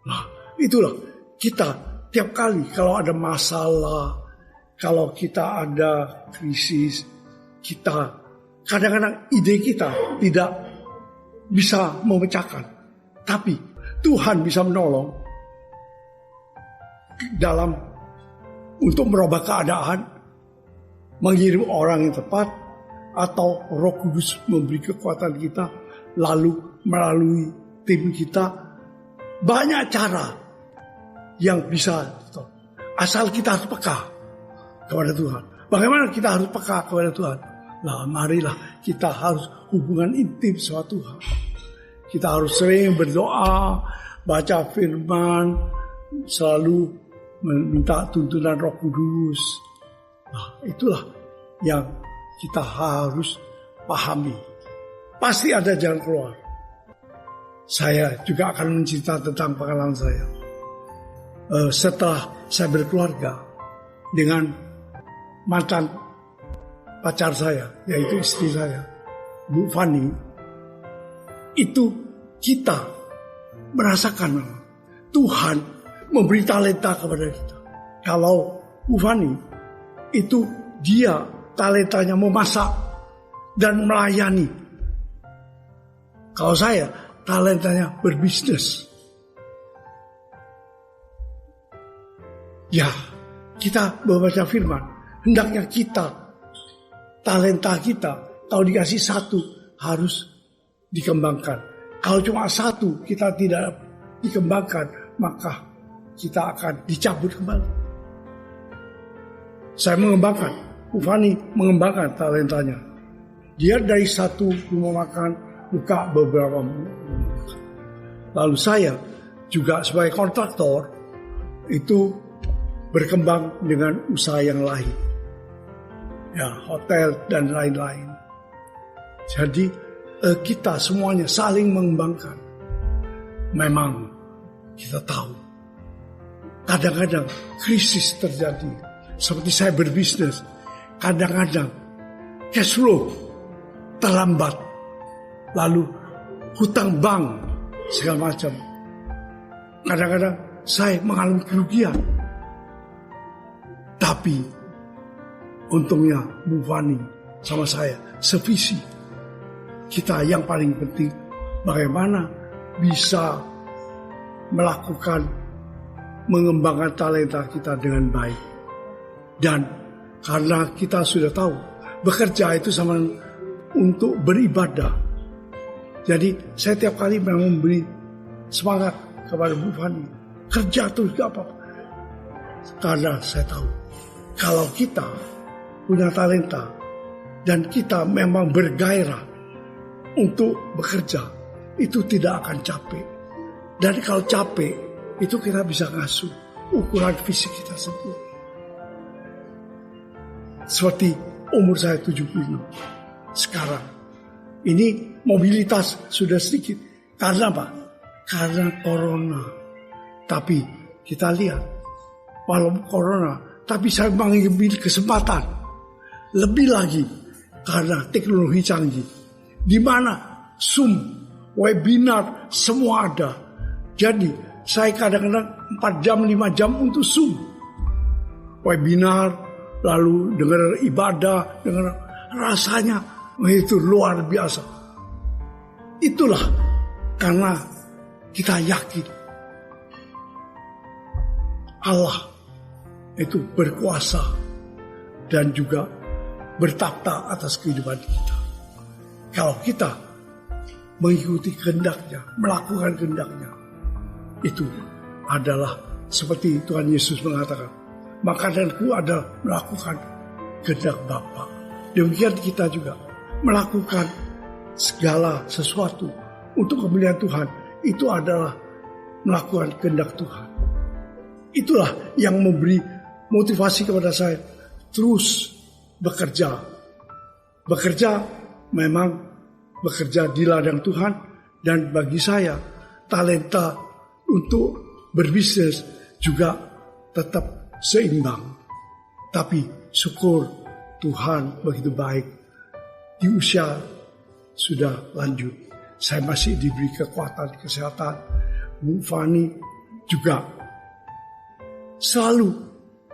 Nah, itulah kita tiap kali kalau ada masalah, kalau kita ada krisis, kita kadang-kadang ide kita tidak bisa memecahkan. Tapi Tuhan bisa menolong dalam untuk merubah keadaan, mengirim orang yang tepat, atau Roh Kudus memberi kekuatan kita, lalu melalui tim kita banyak cara yang bisa, asal kita harus peka kepada Tuhan. Bagaimana kita harus peka kepada Tuhan? Nah, marilah kita harus hubungan intim sama Tuhan. Kita harus sering berdoa, baca firman, selalu meminta tuntunan Roh Kudus. Nah, itulah yang kita harus pahami. Pasti ada jalan keluar. Saya juga akan menceritakan tentang pengalaman saya. Setelah saya berkeluarga dengan mantan pacar saya, yaitu istri saya, Bu Fani, itu kita merasakan Tuhan memberi talenta kepada kita. Kalau Bu Fani itu dia talentanya memasak dan melayani. Kalau saya talentanya berbisnis. Ya, kita membaca firman. Hendaknya kita, talenta kita, kalau dikasih satu harus dikembangkan. Kalau cuma satu kita tidak dikembangkan, maka kita akan dicabut kembali. Saya mengembangkan, Bu Fani mengembangkan talentanya. Dia dari satu rumah makan buka beberapa rumah makan. Lalu saya juga sebagai kontraktor itu berkembang dengan usaha yang lain. Ya, hotel dan lain-lain. Jadi kita semuanya saling mengembangkan. Memang kita tahu kadang-kadang krisis terjadi. Seperti saya berbisnis, kadang-kadang cash flow terlambat, lalu hutang bank segala macam. Kadang-kadang saya mengalami kerugian. Tapi untungnya Bu Fani sama saya sevisi. Kita yang paling penting bagaimana bisa mengembangkan talenta kita dengan baik. Dan karena kita sudah tahu bekerja itu sama untuk beribadah. Jadi saya tiap kali memang memberi semangat kepada Bu Fani. Kerja terus gak apa-apa. Karena saya tahu kalau kita punya talenta dan kita memang bergairah untuk bekerja, itu tidak akan capek. Dan kalau capek, itu kita bisa ngasuh ukuran fisik kita sendiri. Seperti umur saya 76 sekarang. Ini mobilitas sudah sedikit. Karena apa? Karena corona. Tapi kita lihat, walaupun corona, tapi saya mengambil kesempatan lebih lagi karena teknologi canggih, di mana Zoom, webinar semua ada. Jadi saya kadang-kadang 4 jam, 5 jam untuk Zoom, webinar, lalu dengar ibadah, dengar rasanya itu luar biasa. Itulah karena kita yakin Allah itu berkuasa dan juga bertakhta atas kehidupan kita. Kalau kita mengikuti kehendaknya, melakukan kehendaknya, itu adalah seperti Tuhan Yesus mengatakan, makananku adalah melakukan kehendak Bapa. Demikian kita juga melakukan segala sesuatu untuk kemuliaan Tuhan. Itu adalah melakukan kehendak Tuhan. Itulah yang memberi motivasi kepada saya terus bekerja. Bekerja memang bekerja di ladang Tuhan, dan bagi saya talenta untuk berbisnis juga tetap seimbang. Tapi syukur Tuhan begitu baik. Di usia sudah lanjut, saya masih diberi kekuatan kesehatan. Bu Fani juga selalu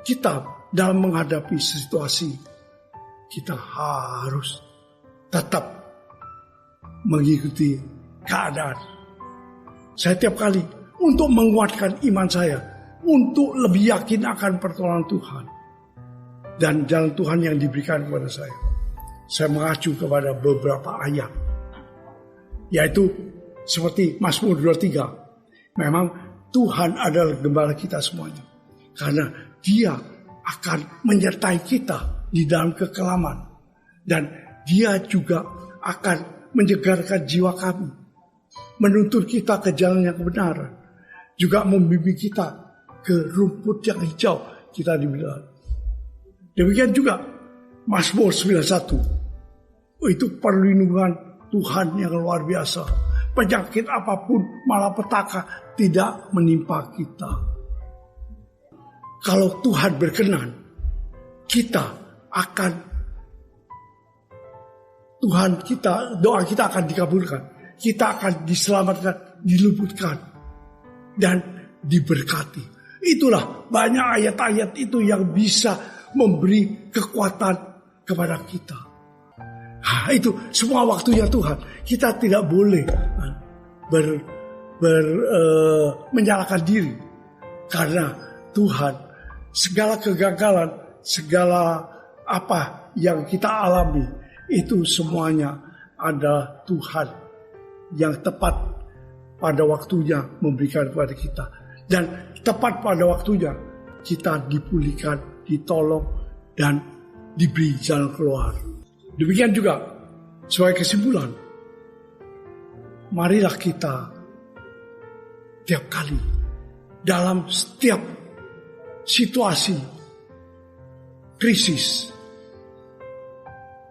kita dalam menghadapi situasi, kita harus tetap mengikuti keadaan. Saya tiap kali untuk menguatkan iman saya, untuk lebih yakin akan pertolongan Tuhan dan jalan Tuhan yang diberikan kepada saya mengacu kepada beberapa ayat, yaitu seperti Mazmur 23. Memang Tuhan adalah gembala kita semuanya. Karena Dia akan menyertai kita di dalam kekelaman. Dan Dia juga akan menyegarkan jiwa kami. Menuntun kita ke jalan yang kebenaran. Juga membimbing kita ke rumput yang hijau. Kita dibilang. Demikian juga Mazmur 91. Itu perlindungan Tuhan yang luar biasa. Penyakit apapun, malapetaka tidak menimpa kita. Kalau Tuhan berkenan, doa kita akan dikabulkan. Kita akan diselamatkan, diluputkan, dan diberkati. Itulah banyak ayat-ayat itu yang bisa memberi kekuatan kepada kita. Itu semua waktunya Tuhan. Kita tidak boleh menyalahkan diri. Karena Tuhan, segala kegagalan, segala apa yang kita alami, itu semuanya adalah Tuhan yang tepat pada waktunya memberikan kepada kita. Dan tepat pada waktunya kita dipulihkan, ditolong, dan diberi jalan keluar. Demikian juga sebagai kesimpulan, marilah kita tiap kali dalam setiap situasi krisis,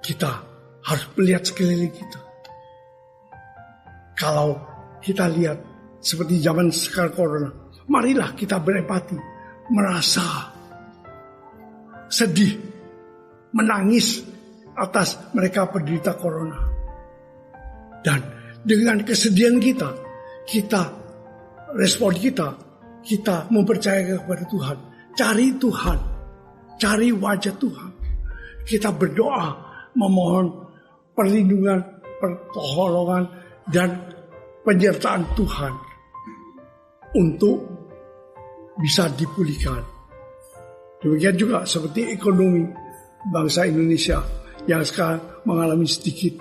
kita harus melihat sekeliling kita. Kalau kita lihat seperti zaman sekarang corona, marilah kita berempati, merasa sedih, menangis atas mereka penderita corona. Dan dengan kesedihan kita respon kita mempercayakan kepada Tuhan. Cari Tuhan, cari wajah Tuhan. Kita berdoa, memohon perlindungan, pertolongan, dan penyertaan Tuhan untuk bisa dipulihkan. Demikian juga seperti ekonomi bangsa Indonesia yang sekarang mengalami sedikit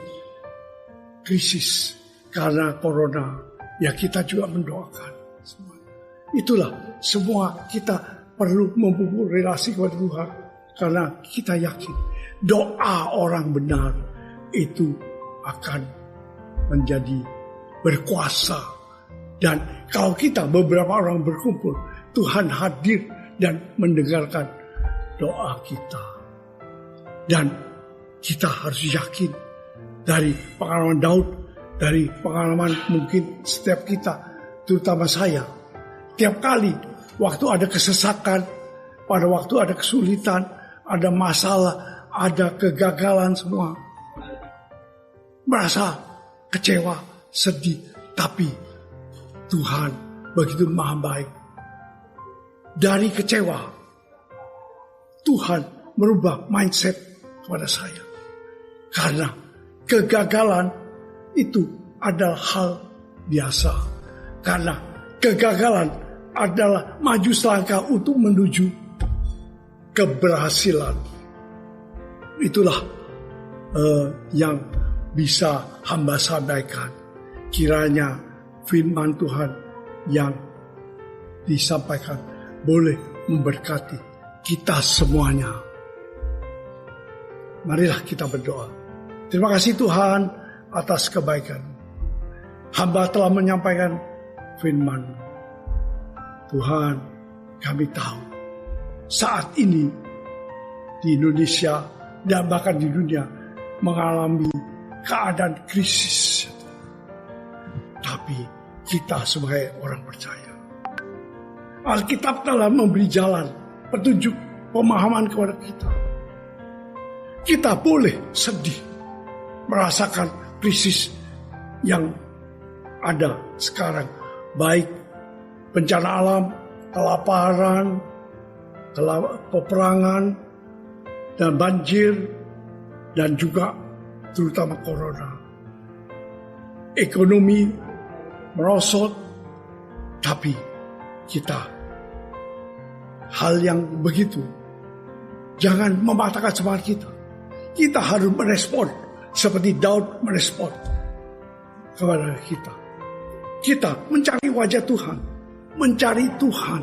krisis karena corona. Ya, kita juga mendoakan. Itulah semua kita perlu membangun relasi kepada Tuhan. Karena kita yakin doa orang benar itu akan menjadi berkuasa. Dan kalau kita beberapa orang berkumpul, Tuhan hadir dan mendengarkan doa kita. Dan kita harus yakin dari pengalaman Daud, dari pengalaman mungkin setiap kita, terutama saya. Tiap kali waktu ada kesesakan, pada waktu ada kesulitan, ada masalah, ada kegagalan semua, merasa kecewa, sedih. Tapi Tuhan begitu maha baik. Dari kecewa, Tuhan merubah mindset kepada saya. Karena kegagalan itu adalah hal biasa. Karena kegagalan adalah maju selangkah untuk menuju keberhasilan. Itulah yang bisa hamba sampaikan. Kiranya firman Tuhan yang disampaikan boleh memberkati kita semuanya. Marilah kita berdoa. Terima kasih Tuhan atas kebaikan. Hamba telah menyampaikan firman. Tuhan, kami tahu saat ini di Indonesia dan bahkan di dunia mengalami keadaan krisis. Tapi kita sebagai orang percaya, Alkitab telah memberi jalan, petunjuk, pemahaman kepada kita. Kita boleh sedih, merasakan krisis yang ada sekarang. Baik bencana alam, kelaparan, peperangan, dan banjir, dan juga terutama corona. Ekonomi merosot, tapi kita hal yang begitu jangan mematahkan semangat kita. Kita harus merespon seperti Daud merespon kepada kita. Kita mencari wajah Tuhan. mencari Tuhan.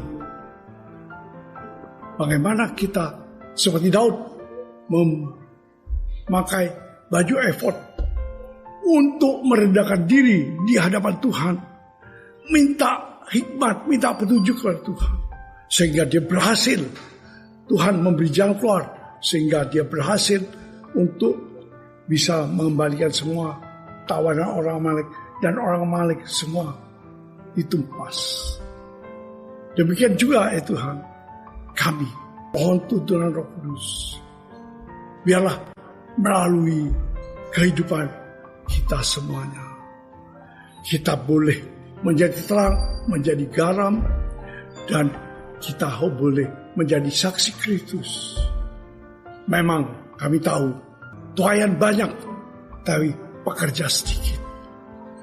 Bagaimana kita seperti Daud memakai baju efod untuk merendahkan diri di hadapan Tuhan, minta hikmat, minta petunjuk kepada Tuhan, sehingga dia berhasil. Tuhan memberi jalan keluar sehingga dia berhasil untuk bisa mengembalikan semua tawanan orang Amalek, dan orang Amalek semua ditumpas. Demikian juga ya Tuhan, kami mohon tuntunan Roh Kudus, biarlah melalui kehidupan kita semuanya, kita boleh menjadi terang, menjadi garam, dan kita boleh menjadi saksi Kristus. Memang kami tahu tuaian banyak, tapi pekerja sedikit.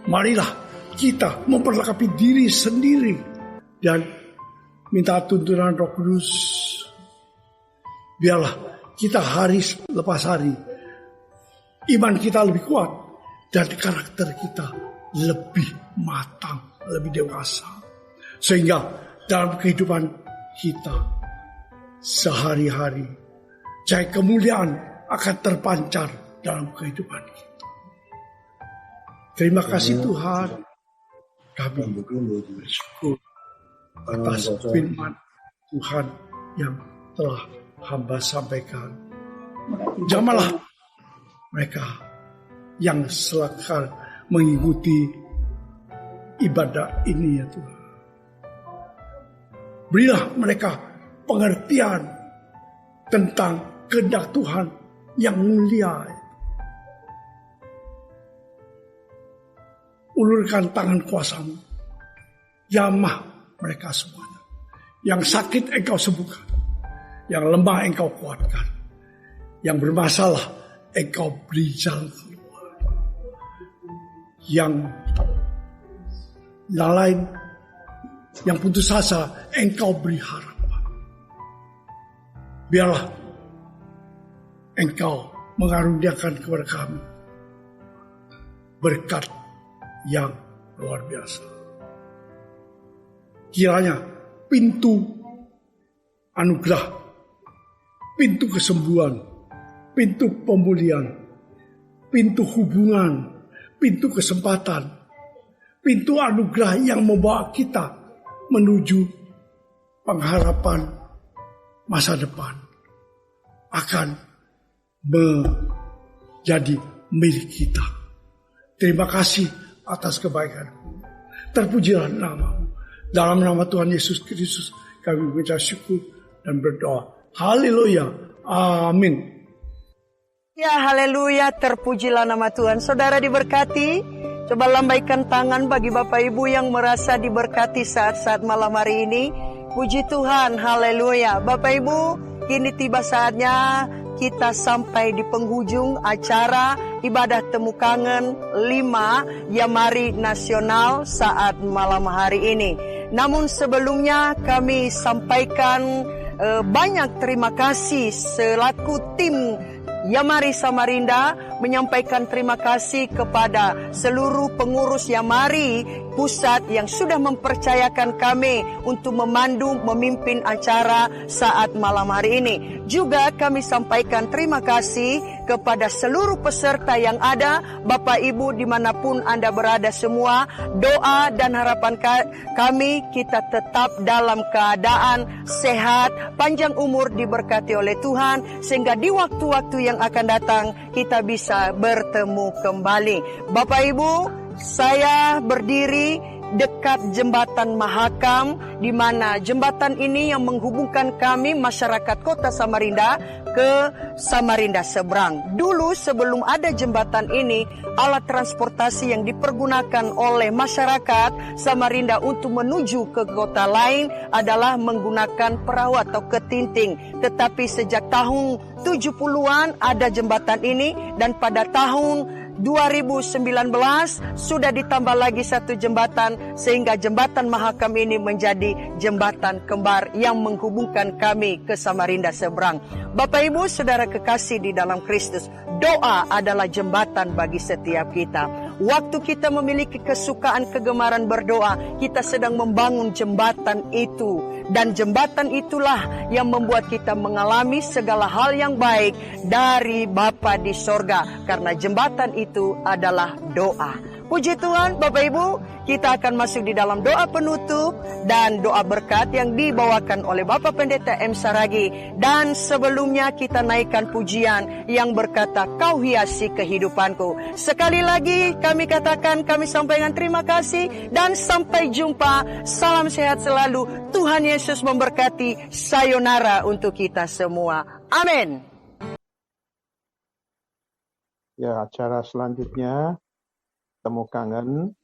Marilah kita memperlengkapi diri sendiri dan minta tuntunan Roh Kudus. Biarlah kita hari lepas hari, iman kita lebih kuat dan karakter kita lebih matang, lebih dewasa. Sehingga dalam kehidupan kita sehari-hari, cahaya kemuliaan akan terpancar dalam kehidupan kita. Terima kasih Tuhan, kami bersyukur atas firman Tuhan yang telah hamba sampaikan. Jamahlah mereka yang selakar mengikuti ibadah ini ya Tuhan. Berilah mereka pengertian tentang kehendak Tuhan yang mulia. Ulurkan tangan kuasa-Mu, jamah mereka semuanya. Yang sakit Engkau sembuhkan, yang lemah Engkau kuatkan, yang bermasalah Engkau beri jalan keluar, yang lain, yang putus asa Engkau beri harapan. Biarlah Engkau mengaruniakan kepada kami berkat yang luar biasa. Kiranya pintu anugerah, pintu kesembuhan, pintu pemulihan, pintu hubungan, pintu kesempatan, pintu anugerah yang membawa kita menuju pengharapan masa depan akan menjadi milik kita. Terima kasih atas kebaikan-Mu. Terpujilah nama-Mu. Dalam nama Tuhan Yesus Kristus kami mengucap syukur dan berdoa. Haleluya. Amin. Ya, haleluya, terpujilah nama Tuhan. Saudara diberkati, coba lambaikan tangan bagi Bapak Ibu yang merasa diberkati saat-saat malam hari ini. Puji Tuhan, haleluya. Bapak Ibu, kini tiba saatnya kita sampai di penghujung acara ibadah temu kangen 5 Yamari Nasional saat malam hari ini. Namun sebelumnya kami sampaikan banyak terima kasih selaku tim Yamari Samarinda, menyampaikan terima kasih kepada seluruh pengurus Yamari pusat yang sudah mempercayakan kami untuk memandu, memimpin acara saat malam hari ini. Juga kami sampaikan terima kasih kepada seluruh peserta yang ada, Bapak Ibu dimanapun Anda berada semua. Doa dan harapan kami kita tetap dalam keadaan sehat, panjang umur, diberkati oleh Tuhan, sehingga di waktu-waktu yang akan datang kita bisa bertemu kembali. Bapak Ibu, saya berdiri dekat jembatan Mahakam, di mana jembatan ini yang menghubungkan kami masyarakat kota Samarinda ke Samarinda seberang. Dulu sebelum ada jembatan ini, alat transportasi yang dipergunakan oleh masyarakat Samarinda untuk menuju ke kota lain adalah menggunakan perahu atau ketinting. Tetapi sejak tahun 70-an ada jembatan ini, dan pada tahun 2019 sudah ditambah lagi satu jembatan, sehingga jembatan Mahakam ini menjadi jembatan kembar yang menghubungkan kami ke Samarinda seberang. Bapak Ibu saudara kekasih di dalam Kristus, doa adalah jembatan bagi setiap kita. Waktu kita memiliki kesukaan kegemaran berdoa, kita sedang membangun jembatan itu. Dan jembatan itulah yang membuat kita mengalami segala hal yang baik dari Bapa di sorga. Karena jembatan itu adalah doa. Puji Tuhan, Bapak Ibu, kita akan masuk di dalam doa penutup dan doa berkat yang dibawakan oleh Bapak Pendeta M. Saragi. Dan sebelumnya kita naikkan pujian yang berkata, Kau hiasi kehidupanku. Sekali lagi kami katakan, kami sampaikan terima kasih dan sampai jumpa. Salam sehat selalu. Tuhan Yesus memberkati. Sayonara untuk kita semua. Amin. Ya, acara selanjutnya Temu Kangen.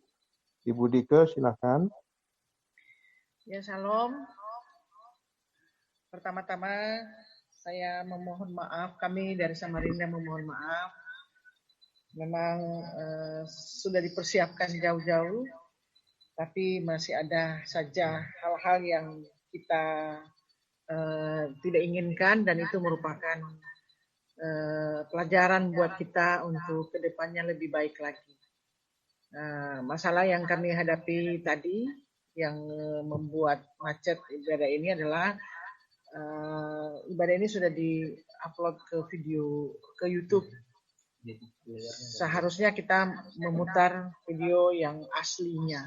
Ibu Dike, silakan. Ya, shalom. Pertama-tama saya memohon maaf, kami dari Samarinda memohon maaf. Memang sudah dipersiapkan jauh-jauh, tapi masih ada saja hal-hal yang kita tidak inginkan, dan itu merupakan pelajaran buat kita untuk kedepannya lebih baik lagi. Masalah yang kami hadapi tadi yang membuat macet ibadah ini adalah ibadah ini sudah di-upload ke video ke YouTube. Seharusnya kita memutar video yang aslinya.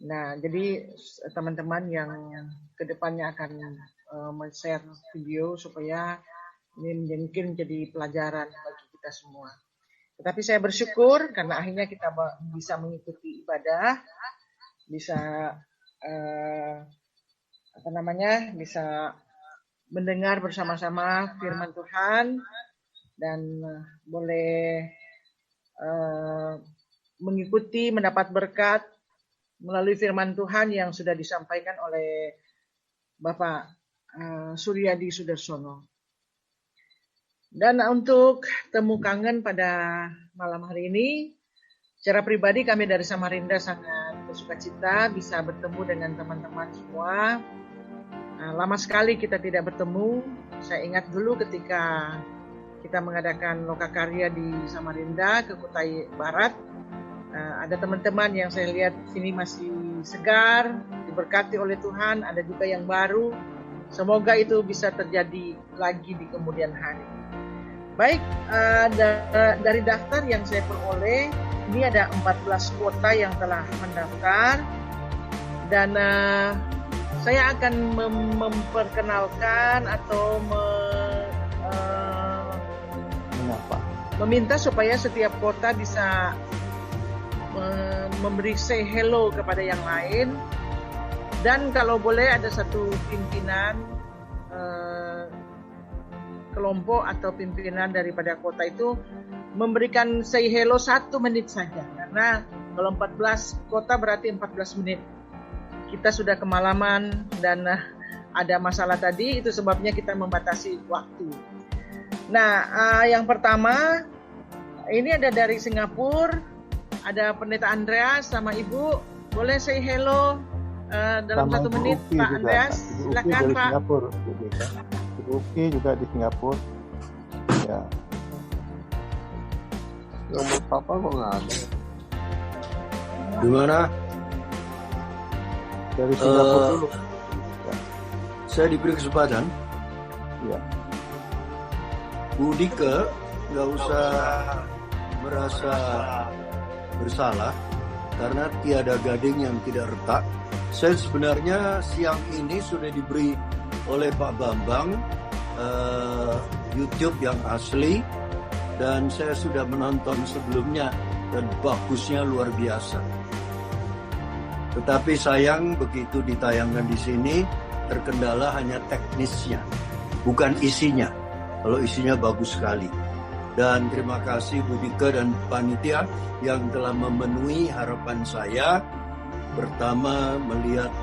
Nah, jadi teman-teman yang kedepannya akan men-share video supaya ini mungkin jadi pelajaran bagi kita semua. Tetapi saya bersyukur karena akhirnya kita bisa mengikuti ibadah, bisa bisa mendengar bersama-sama firman Tuhan, dan boleh mengikuti, mendapat berkat melalui firman Tuhan yang sudah disampaikan oleh Bapak Suryadi Sudarsono. Dan untuk temu kangen pada malam hari ini, secara pribadi kami dari Samarinda sangat bersukacita bisa bertemu dengan teman-teman semua. Lama sekali kita tidak bertemu. Saya ingat dulu ketika kita mengadakan lokakarya di Samarinda ke Kutai Barat, ada teman-teman yang saya lihat sini masih segar, diberkati oleh Tuhan, ada juga yang baru. Semoga itu bisa terjadi lagi di kemudian hari. Baik, dari daftar yang saya peroleh, ini ada 14 kota yang telah mendaftar, dan saya akan memperkenalkan atau meminta supaya setiap kota bisa memberi say hello kepada yang lain, dan kalau boleh ada satu pimpinan kelompok atau pimpinan daripada kota itu memberikan say hello 1 menit saja, karena kalau 14 kota berarti 14 menit. Kita sudah kemalaman dan ada masalah tadi, itu sebabnya kita membatasi waktu. Nah, yang pertama ini ada dari Singapura, ada Pendeta Andreas sama Ibu, boleh say hello dalam sama 1 menit Pak juga, Andreas, silakan Pak. Singapura, Ibu Uki juga di Singapura. Ya. Nomor papa kok nggak ada? Di mana? Dari Singapura dulu. Ya. Saya diberi kesempatan. Ya. Bu Dike nggak usah merasa bersalah karena tiada gading yang tidak retak. Saya sebenarnya siang ini sudah diberi oleh Pak Bambang YouTube yang asli, dan saya sudah menonton sebelumnya dan bagusnya luar biasa. Tetapi sayang begitu ditayangkan di sini terkendala hanya teknisnya, bukan isinya. Kalau isinya bagus sekali. Dan terima kasih Bu Dike dan panitia yang telah memenuhi harapan saya. Pertama melihat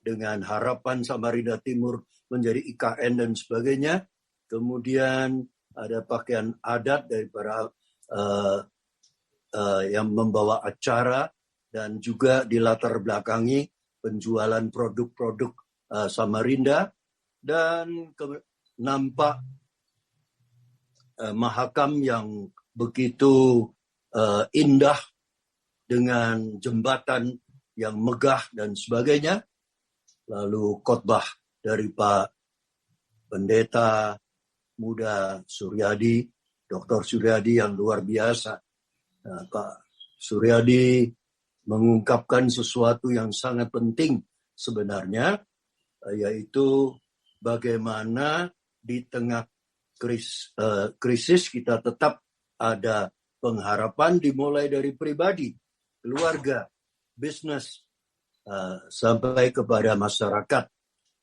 dengan harapan Samarinda Timur menjadi IKN dan sebagainya. Kemudian ada pakaian adat dari para yang membawa acara, dan juga dilatar belakangi penjualan produk-produk Samarinda, dan nampak mahakam yang begitu indah dengan jembatan yang megah dan sebagainya. Lalu khotbah dari Pak Pendeta Muda Suryadi, Dr. Suryadi yang luar biasa. Pak Suryadi mengungkapkan sesuatu yang sangat penting sebenarnya, yaitu bagaimana di tengah krisis kita tetap ada pengharapan dimulai dari pribadi, keluarga, bisnis, sampai kepada masyarakat.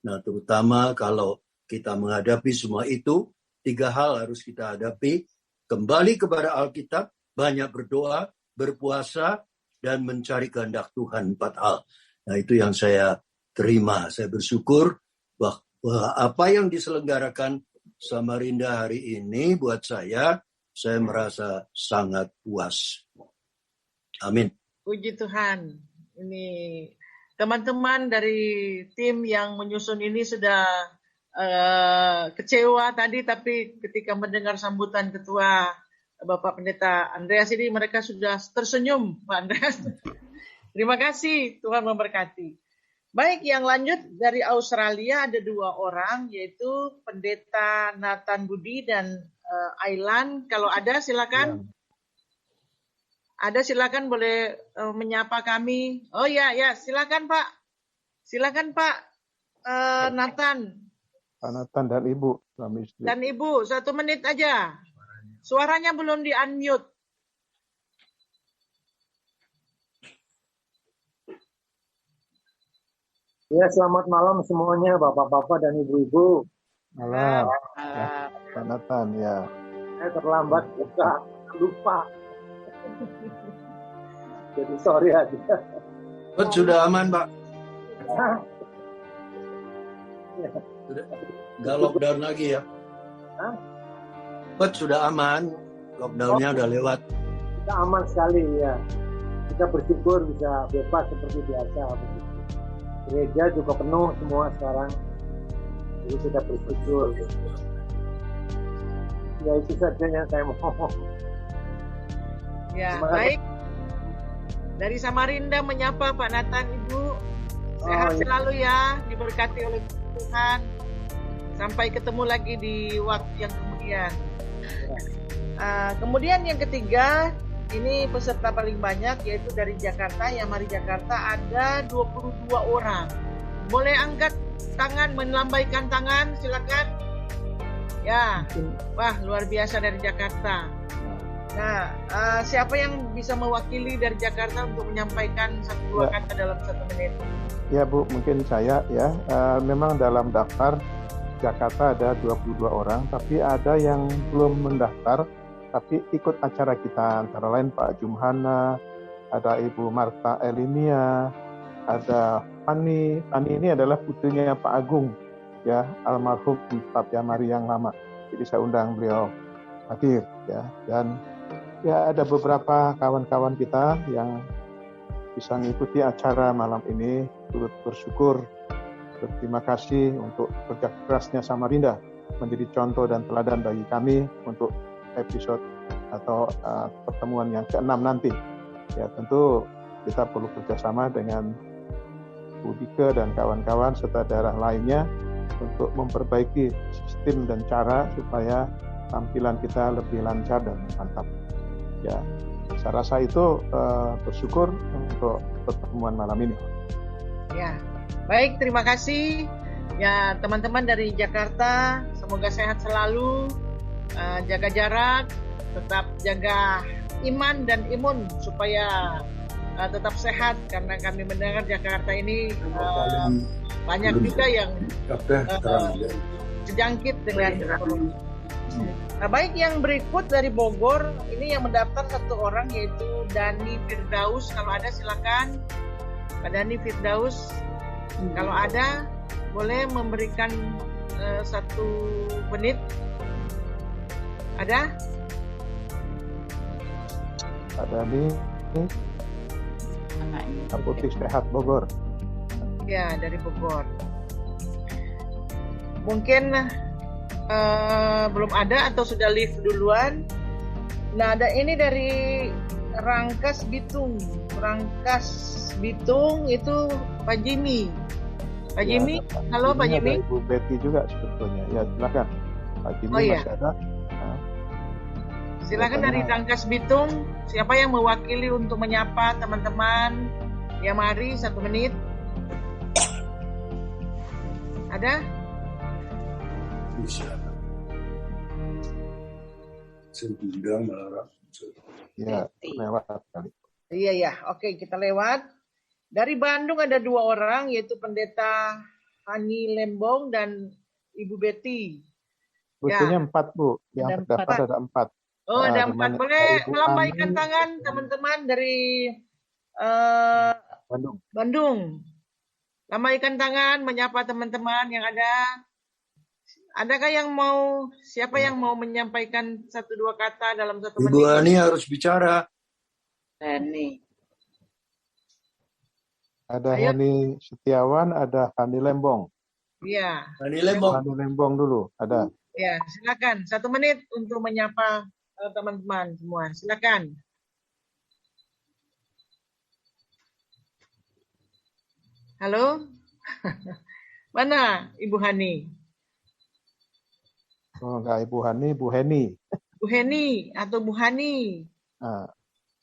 Nah, terutama kalau kita menghadapi semua itu, 3 hal harus kita hadapi. Kembali kepada Alkitab, banyak berdoa, berpuasa, dan mencari kehendak Tuhan, 4 hal. Nah, itu yang saya terima. Saya bersyukur bahwa apa yang diselenggarakan Samarinda hari ini buat saya merasa sangat puas. Amin. Puji Tuhan. Ini teman-teman dari tim yang menyusun ini sudah kecewa tadi, tapi ketika mendengar sambutan Ketua Bapak Pendeta Andreas ini, mereka sudah tersenyum, Pak Andreas. Terima kasih, Tuhan memberkati. Baik, yang lanjut dari Australia ada 2 orang, yaitu Pendeta Nathan Budi dan Ailan. Kalau ada silakan. Ada silakan boleh menyapa kami. Oh ya, silakan Pak. Silakan Pak Nathan. Pak Nathan dan Ibu, suami istri. Dan Ibu, 1 menit aja. Suaranya belum di-unmute. Ya, selamat malam semuanya, Bapak-bapak dan Ibu-ibu. Malam. Ya, Pak Nathan, ya. Saya terlambat, lupa. Jadi sorry aja. Sudah aman, Pak? Sudah. Nggak lockdown lagi ya? Sudah aman. Lockdownnya udah lewat. Kita aman sekali ya. Kita bersyukur bisa bebas seperti biasa. Gereja juga penuh semua sekarang. Jadi kita bersyukur. Ya, itu saja yang saya mau. Ya, baik. Dari Samarinda menyapa Pak Nathan, Ibu. Sehat selalu ya, diberkati oleh Tuhan. Sampai ketemu lagi di waktu yang kemudian. Kemudian yang ketiga, ini peserta paling banyak, yaitu dari Jakarta, ya mari Jakarta, ada 22 orang. Boleh angkat tangan, melambaikan tangan, silakan. Ya, wah luar biasa dari Jakarta. Nah, siapa yang bisa mewakili dari Jakarta untuk menyampaikan 1-2 kata dalam 1 menit? Ya Bu, mungkin saya ya. Memang dalam daftar Jakarta ada 22 orang, tapi ada yang belum mendaftar, tapi ikut acara kita. Antara lain Pak Jumhana, ada Ibu Marta Elinia, ada Pani. Pani ini adalah putrinya Pak Agung, ya, almarhum Pak Yamari yang lama. Jadi saya undang beliau hadir, ya. Dan ya ada beberapa kawan-kawan kita yang bisa mengikuti acara malam ini. Turut bersyukur, berterima kasih untuk kerja kerasnya Samarinda menjadi contoh dan teladan bagi kami untuk episode atau pertemuan yang ke-6 nanti. Ya tentu kita perlu kerjasama dengan Bu Dike dan kawan-kawan serta daerah lainnya untuk memperbaiki sistem dan cara supaya tampilan kita lebih lancar dan mantap. Ya, saya rasa itu bersyukur untuk pertemuan malam ini. Ya, baik, terima kasih. Ya, teman-teman dari Jakarta, semoga sehat selalu, jaga jarak, tetap jaga iman dan imun supaya tetap sehat, karena kami mendengar Jakarta ini banyak juga yang terjangkit dengan corona. Nah, baik, yang berikut dari Bogor, ini yang mendaftar 1 orang yaitu Dani Firdaus. Kalau ada silakan, Pak Dani Firdaus. Kalau ada, boleh memberikan 1 menit. Ada? Pak Dani, Apotik Sehat Bogor. Ya, dari Bogor. Mungkin belum ada atau sudah live duluan. Nah, ada ini dari Rangkas Bitung. Rangkas Bitung itu Pak Jimmy. Pak Jimmy, halo Pak Jimmy. Ibu Betty juga sebetulnya. Ya, silakan. Pak Jimmy masih ada. Nah. Silakan dari Rangkas Bitung. Siapa yang mewakili untuk menyapa teman-teman? Ya, mari 1 menit. Ada? Bisa. Sendirian malah. Ya, lewat kali. Iya. Oke, kita lewat. Dari Bandung ada 2 orang, yaitu Pendeta Hani Lembong dan Ibu Betty. Sebetulnya 4, Bu. Yang terdapat ada 4. Oh, ada 4. Boleh melambaikan tangan teman-teman dari Bandung. Lambaikan tangan, menyapa teman-teman yang ada. Adakah siapa yang mau menyampaikan 1-2 kata dalam 1 menit? Ibu Ani harus bicara. Hani. Ada Hani Setiawan, ada Hani Lembong. Iya. Hani Lembong. Hani Lembong dulu, ada. Ya, silakan. 1 menit untuk menyapa teman-teman semua. Silakan. Halo? Mana Ibu Hani? Oh, enggak Ibu Hani, Bu Heni. Bu Heni atau Bu Hani? Nah.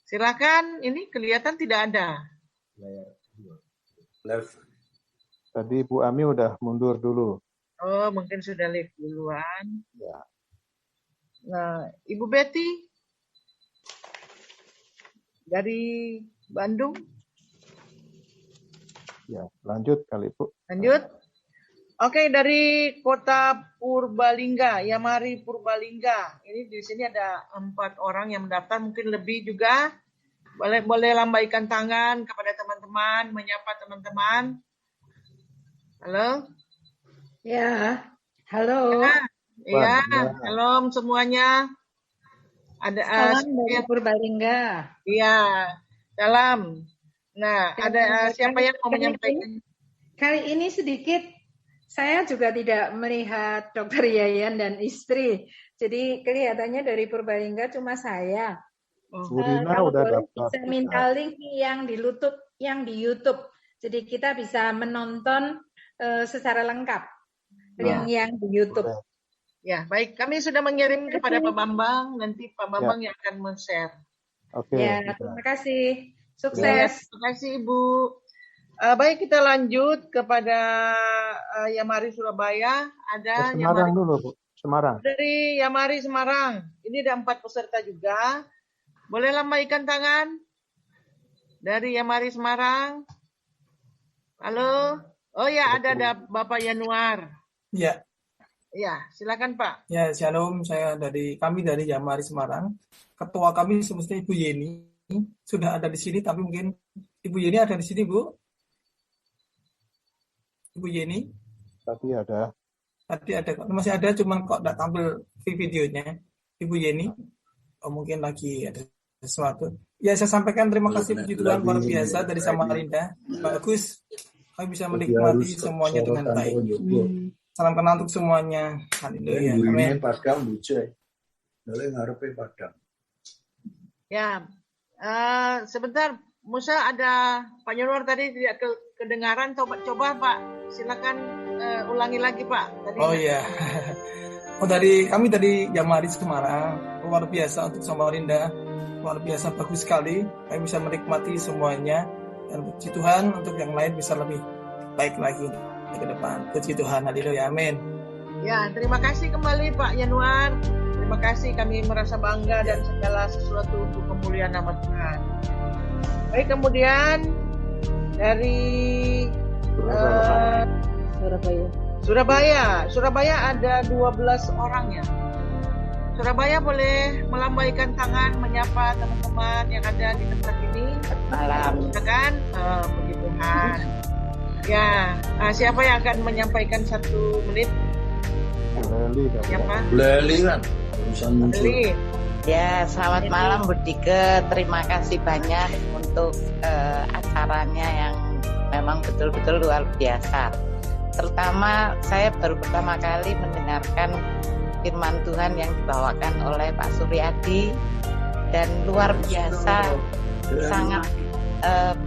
Silakan. Ini kelihatan tidak ada. Left. Tadi Bu Ami udah mundur dulu. Oh, mungkin sudah live duluan. Ya. Nah, Ibu Betty dari Bandung. Ya, lanjut kali Bu. Lanjut. Oke, dari Kota Purbalingga, Yamari Purbalingga. Ini di sini ada 4 orang yang mendaftar, mungkin lebih juga. Boleh lambaikan tangan kepada teman-teman, menyapa teman-teman. Halo? Ya, halo. Iya, shalom semuanya. Ada salam dari Purbalingga. Iya, salam. Nah, ada siapa yang mau menyampaikan? Kali ini sedikit, saya juga tidak melihat Dr. Yayan dan istri. Jadi kelihatannya dari Purbalingga cuma saya. Kalau boleh bisa minta link yang di YouTube. Jadi kita bisa menonton secara lengkap link yang di YouTube. Ya, baik. Kami sudah mengirim kepada Pak Bambang. Nanti Pak Bambang yang akan men-share. Oke. Ya, terima kasih. Sukses. Terima kasih Ibu. Baik, kita lanjut kepada Yamari Surabaya. Ada Semarang dulu, Bu. Semarang. Dari Yamari Semarang. Ini ada 4 peserta juga. Boleh lambaikan tangan? Dari Yamari Semarang. Halo? Oh ya, ada Bapak Yanuar. Ya. Ya, silakan Pak. Ya, shalom. Kami dari Yamari Semarang. Ketua kami semestinya Ibu Yeni sudah ada di sini, tapi mungkin Ibu Yeni ada di sini, Bu. Ibu Yeni? Tadi ada. Masih ada, cuman kok tidak tampil videonya. Ibu Yeni? Oh, mungkin lagi ada sesuatu. Ya, saya sampaikan terima kasih puji Tuhan luar biasa dari Samarinda. Bagus. Kami bisa menikmati semuanya dengan baik. Salam kenal untuk semuanya. Haleluya. Amin. Ya, sebentar. Musa ada Pak Yanuar tadi tidak kedengaran. Coba Pak, silakan ulangi lagi Pak. Tadi oh iya. Kami dari Yamari Semarang. Luar biasa untuk Samarinda. Luar biasa bagus sekali. Kami bisa menikmati semuanya. Dan puji Tuhan untuk yang lain bisa lebih baik lagi ke depan. Puji Tuhan. Haleluya. Amin. Ya, terima kasih kembali Pak Yanuar. Terima kasih, kami merasa bangga dan segala sesuatu untuk kemuliaan nama Tuhan. Baik, kemudian dari Surabaya ada 12 orang ya. Surabaya boleh melambaikan tangan menyapa teman-teman yang ada di tempat ini. Malam. Silakan, puji Tuhan. Ya, siapa yang akan menyampaikan 1 menit? Siapa? Leli kan. Leli. Ya, selamat malam Bu Dike. Terima kasih banyak untuk acaranya yang memang betul-betul luar biasa. terutama saya baru pertama kali mendengarkan firman Tuhan yang dibawakan oleh Pak Suryadi dan luar biasa, sangat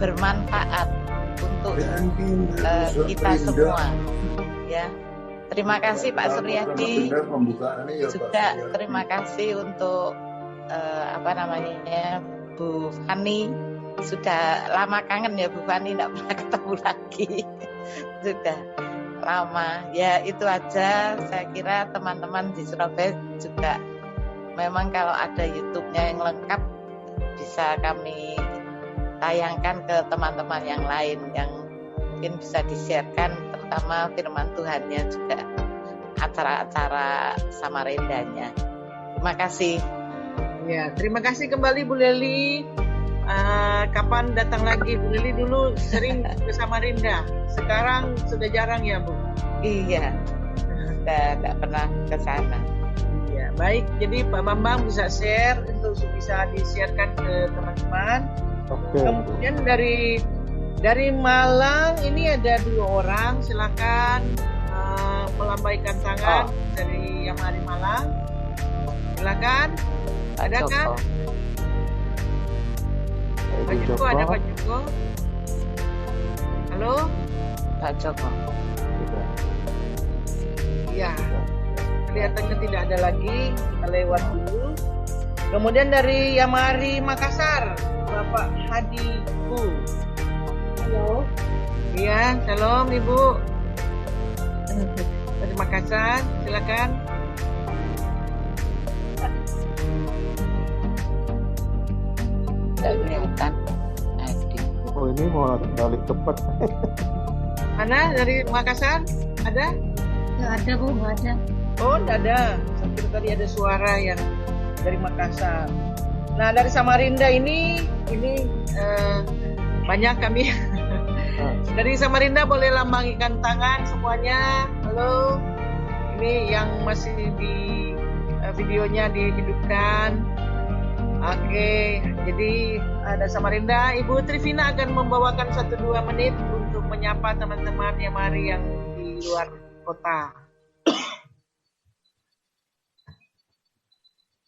bermanfaat untuk kita semua. Ya, terima kasih Pak Suryadi. Juga terima kasih untuk Bu Fani. Sudah lama kangen ya Bu Fani, tidak pernah ketemu lagi. Sudah lama. Ya itu aja. Saya kira teman-teman di Surabaya juga memang kalau ada YouTube-nya yang lengkap bisa kami tayangkan ke teman-teman yang lain yang mungkin bisa di-sharekan, terutama firman Tuhannya juga acara-acara Samarindanya. Terima kasih. Ya, terima kasih kembali Bu Leli. Kapan datang lagi? Bu Leli dulu sering ke Samarinda, sekarang sudah jarang ya Bu? Iya, sudah tidak pernah ke sana. Iya, baik. Jadi Pak Bambang bisa share untuk bisa di-sharekan ke teman-teman. Oke. Kemudian dari Malang ini ada 2 orang, silakan melambaikan tangan dari yang dari Malang. Silakan. Adakah? Pak Joko, ada Pak Joko? Halo? Pak Joko. Ya, kelihatannya tidak ada lagi. Kita lewat dulu. Kemudian dari Yamari Makassar, Bapak Hadi Bu. Halo. Iya, shalom Ibu. Dari Makassar, silakan. Tidak kelihatan. Oh ini mau balik cepat. Mana dari Makassar? Ada? Nggak ada Bu, nggak ada. Oh, tidak ada. Saya kira tadi ada suara yang dari Makassar. Nah, dari Samarinda ini banyak kami. Dari Samarinda boleh lambaikan tangan semuanya. Halo. Ini yang masih di videonya dihidupkan. Oke, jadi ada Samarinda. Ibu Trivina akan membawakan 1-2 menit untuk menyapa teman-teman Yamari yang di luar kota.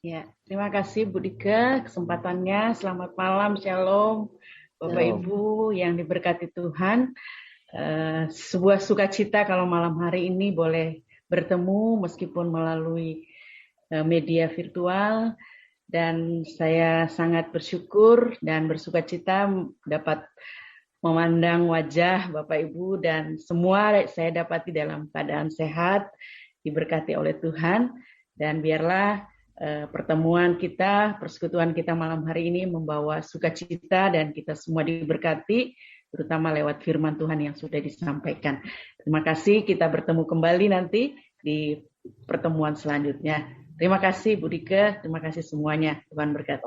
Ya, terima kasih Bu Dika kesempatannya. Selamat malam, shalom Bapak Ibu yang diberkati Tuhan. Sebuah sukacita kalau malam hari ini boleh bertemu meskipun melalui media virtual. Dan saya sangat bersyukur dan bersukacita dapat memandang wajah Bapak Ibu dan semua saya dapati dalam keadaan sehat, diberkati oleh Tuhan. Dan biarlah pertemuan kita, persekutuan kita malam hari ini membawa sukacita dan kita semua diberkati, terutama lewat firman Tuhan yang sudah disampaikan. Terima kasih, kita bertemu kembali nanti di pertemuan selanjutnya. Terima kasih Bu Dika, terima kasih semuanya. Tuhan berkati.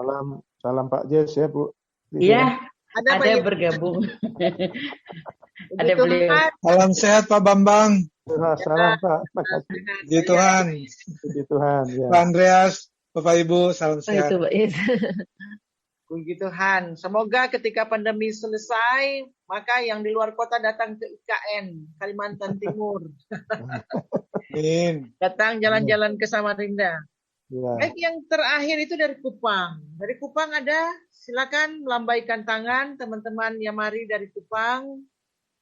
Salam Pak Jess ya Bu. Iya, ada bergabung. Ada beliau. Salam sehat Pak Bambang. Salam Pak. Puji Tuhan. Puji Tuhan. Ya. Pak Andreas, Bapak Ibu, salam sehat. Puji Tuhan. Semoga ketika pandemi selesai, maka yang di luar kota datang ke IKN, Kalimantan Timur. Datang jalan-jalan ke Samarinda. Ya. Baik, yang terakhir itu dari Kupang. Dari Kupang ada, silakan lambaikan tangan teman-teman Yamari dari Kupang.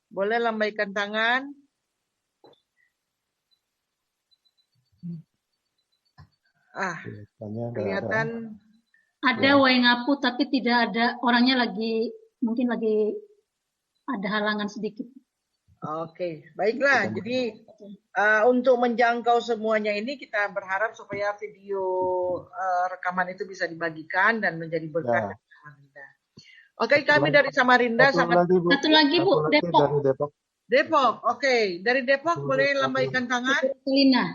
Boleh lambaikan tangan. Kelihatan ada Waingapu tapi tidak ada orangnya, mungkin lagi ada halangan sedikit. Oke, baiklah. Jadi untuk menjangkau semuanya ini kita berharap supaya video rekaman itu bisa dibagikan dan menjadi berkat dari Samarinda. Oke, kami dari Samarinda satu lagi Bu, Depok. Depok, oke. Dari Depok boleh lambaikan tangan. Lina.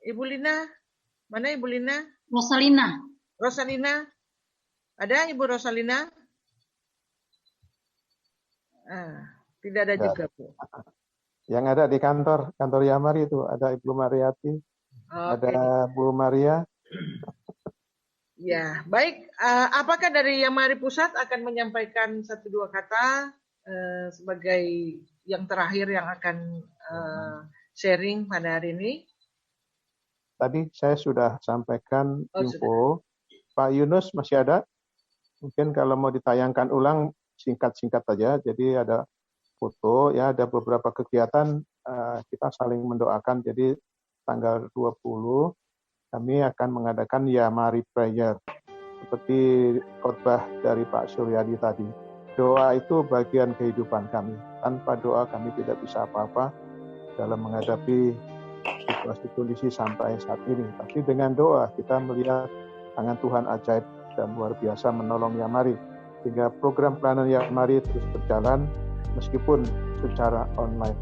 Ibu Lina, mana Ibu Lina? Rosalina. Ada Ibu Rosalina? Tidak ada juga Bu. Yang ada di kantor Yamari itu ada Ibu Mariati, ada Bu Maria. Ya, baik. Apakah dari Yamari Pusat akan menyampaikan 1-2 kata sebagai yang terakhir yang akan sharing pada hari ini? Tadi saya sudah sampaikan info. Pak Yunus masih ada? Mungkin kalau mau ditayangkan ulang singkat-singkat saja. Jadi ada foto, ya, ada beberapa kegiatan kita saling mendoakan. Jadi tanggal 20 kami akan mengadakan Ya Mari Prayer. Seperti khotbah dari Pak Suryadi tadi. Doa itu bagian kehidupan kami. Tanpa doa kami tidak bisa apa-apa dalam menghadapi situasi kondisi sampai saat ini. Tapi dengan doa kita melihat tangan Tuhan ajaib dan luar biasa menolong Ya Mari. Sehingga program pelayanan Ya Mari terus berjalan meskipun secara online.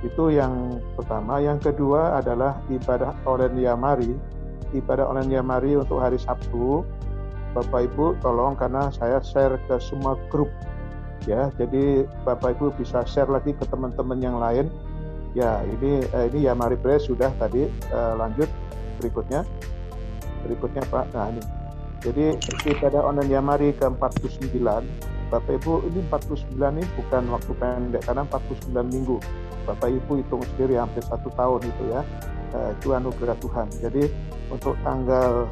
Itu yang pertama. Yang kedua adalah ibadah online Ya Mari. Ibadah online Ya Mari untuk hari Sabtu. Bapak Ibu tolong, karena saya share ke semua grup, ya, jadi Bapak Ibu bisa share lagi ke teman-teman yang lain. Ya, ini Ya Mari Prayer sudah tadi. Lanjut berikutnya Pak. Nah, ini jadi ibadah online Ya Mari ke-49. Bapak Ibu, ini 49 ini bukan waktu pendek, karena 49 minggu. Bapak Ibu hitung sendiri hampir 1 tahun itu, ya. Itu anugerah Tuhan. Jadi untuk tanggal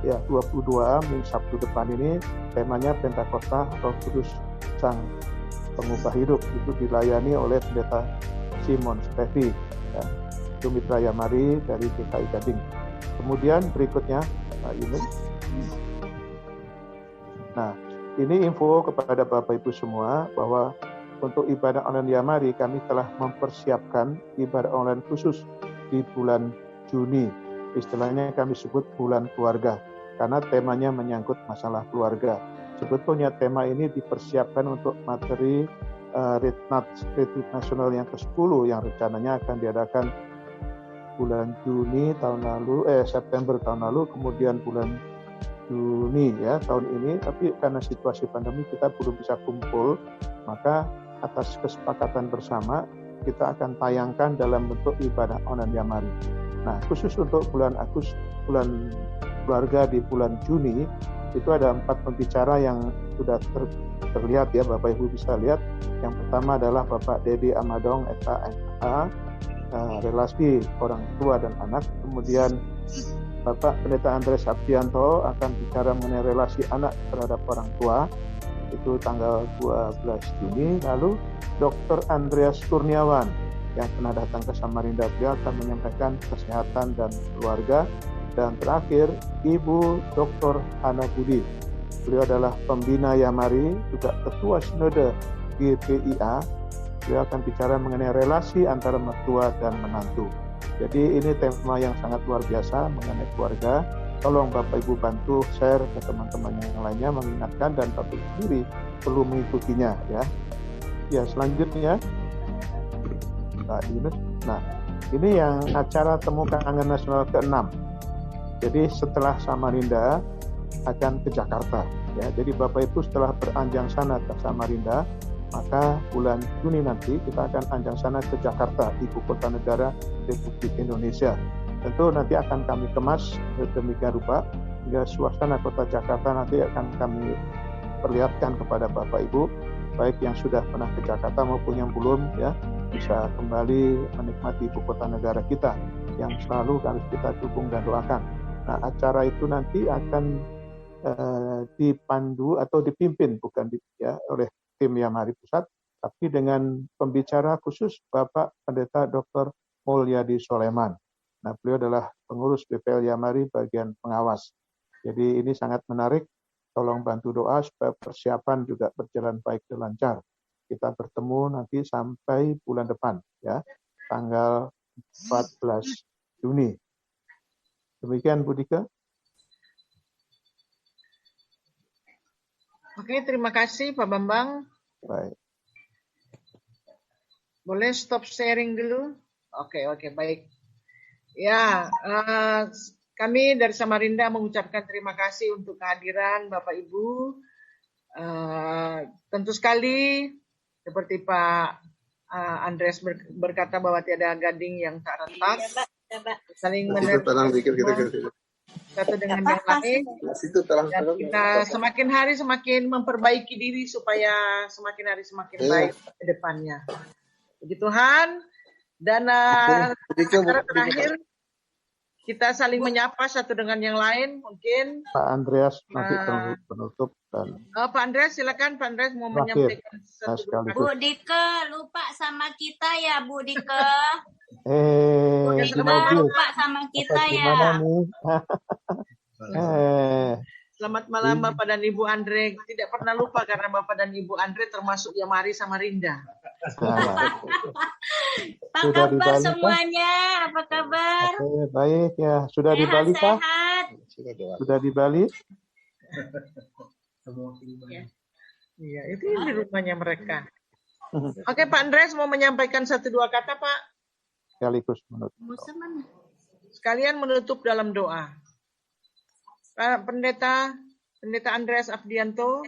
22 minggu Sabtu depan ini temanya Pentakosta Roh Kudus Sang Pengubah Hidup. Itu dilayani oleh Pendeta Simon Stevi, ya, itu mitra Ya Mari dari DKI Gading. Kemudian berikutnya Pak Yunus. Nah, ini info kepada Bapak Ibu semua bahwa untuk ibadah online Ya Mari kami telah mempersiapkan ibadah online khusus di bulan Juni. Istilahnya kami sebut bulan keluarga, karena temanya menyangkut masalah keluarga. Sebetulnya tema ini dipersiapkan untuk materi Retreat Nasional yang ke-10 yang rencananya akan diadakan bulan Juni tahun lalu, September tahun lalu, kemudian bulan Juni, ya, tahun ini. Tapi karena situasi pandemi kita belum bisa kumpul, maka atas kesepakatan bersama kita akan tayangkan dalam bentuk ibadah online Ya Mari. Nah, khusus untuk bulan keluarga di bulan Juni, itu ada 4 pembicara yang sudah terlihat, ya, Bapak Ibu bisa lihat. Yang pertama adalah Bapak Dedi Amadong, SKMA, relasi orang tua dan anak. Kemudian Bapak Pendeta Andres Abdianto akan bicara mengenai relasi anak terhadap orang tua. Itu tanggal 12 Juni. Lalu Dr. Andreas Kurniawan yang pernah datang ke Samarinda, beliau akan menyampaikan kesehatan dan keluarga. Dan terakhir, Ibu Dr. Hana Budi. Beliau adalah pembina Ya Mari, juga ketua sinode GPIA. Beliau akan bicara mengenai relasi antara mertua dan menantu. Jadi ini tema yang sangat luar biasa mengenai keluarga. Tolong Bapak Ibu bantu share ke teman-teman yang lainnya, mengingatkan, dan Bapak Ibu sendiri perlu mengikutinya, ya. Ya, selanjutnya Pak Yunus. Nah, ini yang acara Temu Kangen Nasional ke-6. Jadi setelah Samarinda akan ke Jakarta, ya. Jadi Bapak Ibu setelah beranjang sana ke Samarinda, maka bulan Juni nanti kita akan anjang sana ke Jakarta, ibu kota negara Republik Indonesia. Tentu nanti akan kami kemas sedemikian rupa hingga suasana kota Jakarta nanti akan kami perlihatkan kepada Bapak Ibu, baik yang sudah pernah ke Jakarta maupun yang belum, ya, bisa kembali menikmati ibu kota negara kita yang selalu harus kita dukung dan doakan. Nah, acara itu nanti akan dipandu atau dipimpin oleh tim Ya Mari Pusat, tapi dengan pembicara khusus Bapak Pendeta Dr. Mulyadi Soleman. Nah, beliau adalah pengurus BPL Ya Mari bagian pengawas. Jadi ini sangat menarik. Tolong bantu doa supaya persiapan juga berjalan baik dan lancar. Kita bertemu nanti sampai bulan depan, ya, tanggal 14 Juni. Demikian, Bu Dika. Oke, terima kasih Pak Bambang. Baik. Boleh stop sharing dulu? Oke, baik. Ya, kami dari Samarinda mengucapkan terima kasih untuk kehadiran Bapak Ibu. Tentu sekali seperti Pak Andreas berkata bahwa tiada gading yang tak retak, saling menerima satu dengan yang lain, dan kita semakin hari semakin memperbaiki diri supaya semakin hari semakin baik ke depannya. Puji Tuhan. Dan secara terakhir kita saling menyapa satu dengan yang lain. Mungkin Pak Andreas nanti penutup dan Pak Andreas, silakan Pak Andreas mau menyampaikan satu kata. Bu Dike lupa sama kita ya, Bu Dike. Bu Dike lupa sama kita ya. Selamat malam Bapak dan Ibu Andre. Tidak pernah lupa karena Bapak dan Ibu Andre termasuk Yamari sama Rinda. Apa kabar semuanya? Apa kabar? Oke, baik ya. Sudah di Bali, Pak? Sudah di Bali? Iya, itu di rumahnya mereka. Oke, Pak Andreas mau menyampaikan 1-2 kata, Pak. Sekaligus menutup. Sekalian menutup dalam doa. Pak Pendeta Andreas Afdianto.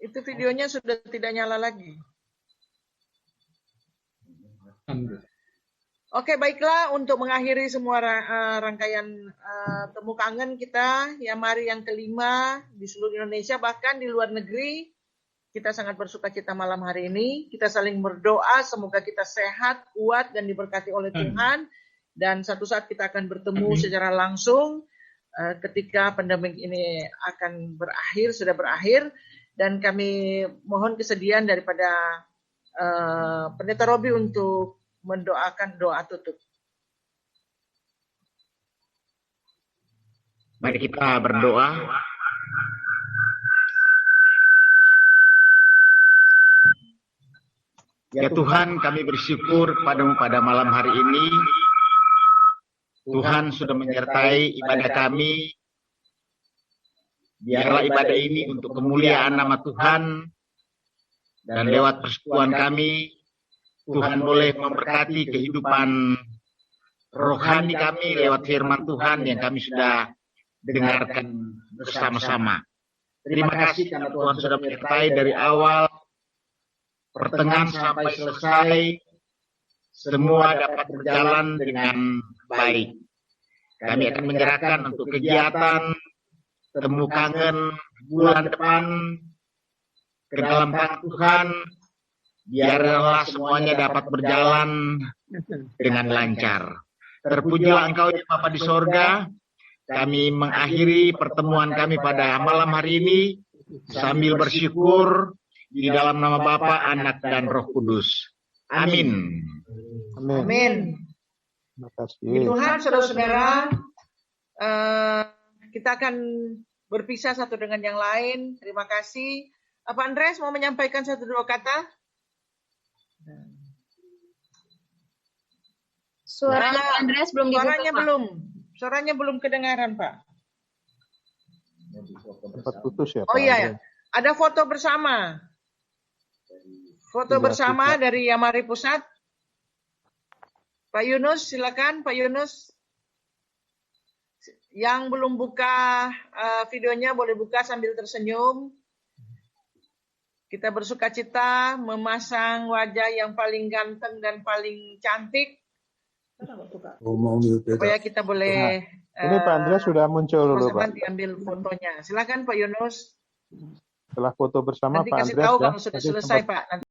Itu videonya sudah tidak nyala lagi. Oke, baiklah, untuk mengakhiri semua rangkaian temu kangen kita, Yamari yang kelima di seluruh Indonesia, bahkan di luar negeri. Kita sangat bersuka cita malam hari ini. Kita saling berdoa, semoga kita sehat, kuat, dan diberkati oleh Tuhan. Dan satu saat kita akan bertemu secara langsung ketika pandemi ini akan berakhir, sudah berakhir. Dan kami mohon kesediaan daripada Pendeta Robi untuk mendoakan doa tutup. Mari kita berdoa. Ya Tuhan, kami bersyukur kepadamu pada malam hari ini. Tuhan sudah menyertai ibadah kami. Biarlah ibadah ini untuk kemuliaan nama Tuhan. Dan lewat persekutuan kami, Tuhan boleh memberkati kehidupan rohani kami lewat firman Tuhan yang kami sudah dengarkan bersama-sama. Terima kasih karena Tuhan sudah menyertai dari awal, pertengahan sampai selesai, semua dapat berjalan dengan baik. Kami akan menyerahkan untuk kegiatan temu kangen bulan depan ke dalam tangan Tuhan. Biarlah semuanya dapat berjalan dengan lancar. Terpujilah Engkau ya Bapa di sorga. Kami mengakhiri pertemuan kami pada malam hari ini sambil bersyukur di dalam nama Bapa, Anak, dan Roh Kudus. Amin. Amin. Terima kasih. Tuhan, saudara-saudara, kita akan berpisah satu dengan yang lain. Terima kasih. Pak Andreas mau menyampaikan 1-2 kata? Suaranya Pak Andreas belum dibuka. Suaranya belum kedengaran, Pak. Sempat putus ya, Pak. Oh iya, ada foto bersama. Foto bersama dari Yamari Pusat. Pak Yunus, silakan Pak Yunus. Yang belum buka videonya boleh buka sambil tersenyum. Kita bersuka cita memasang wajah yang paling ganteng dan paling cantik. Supaya kita boleh. Ini Pak Andreas sudah muncul dulu, Pak. Diambil fotonya. Silakan Pak Yunus. Setelah foto bersama Nanti Pak kasih Andreas tahu ya. kalau sudah selesai, Pak. Nanti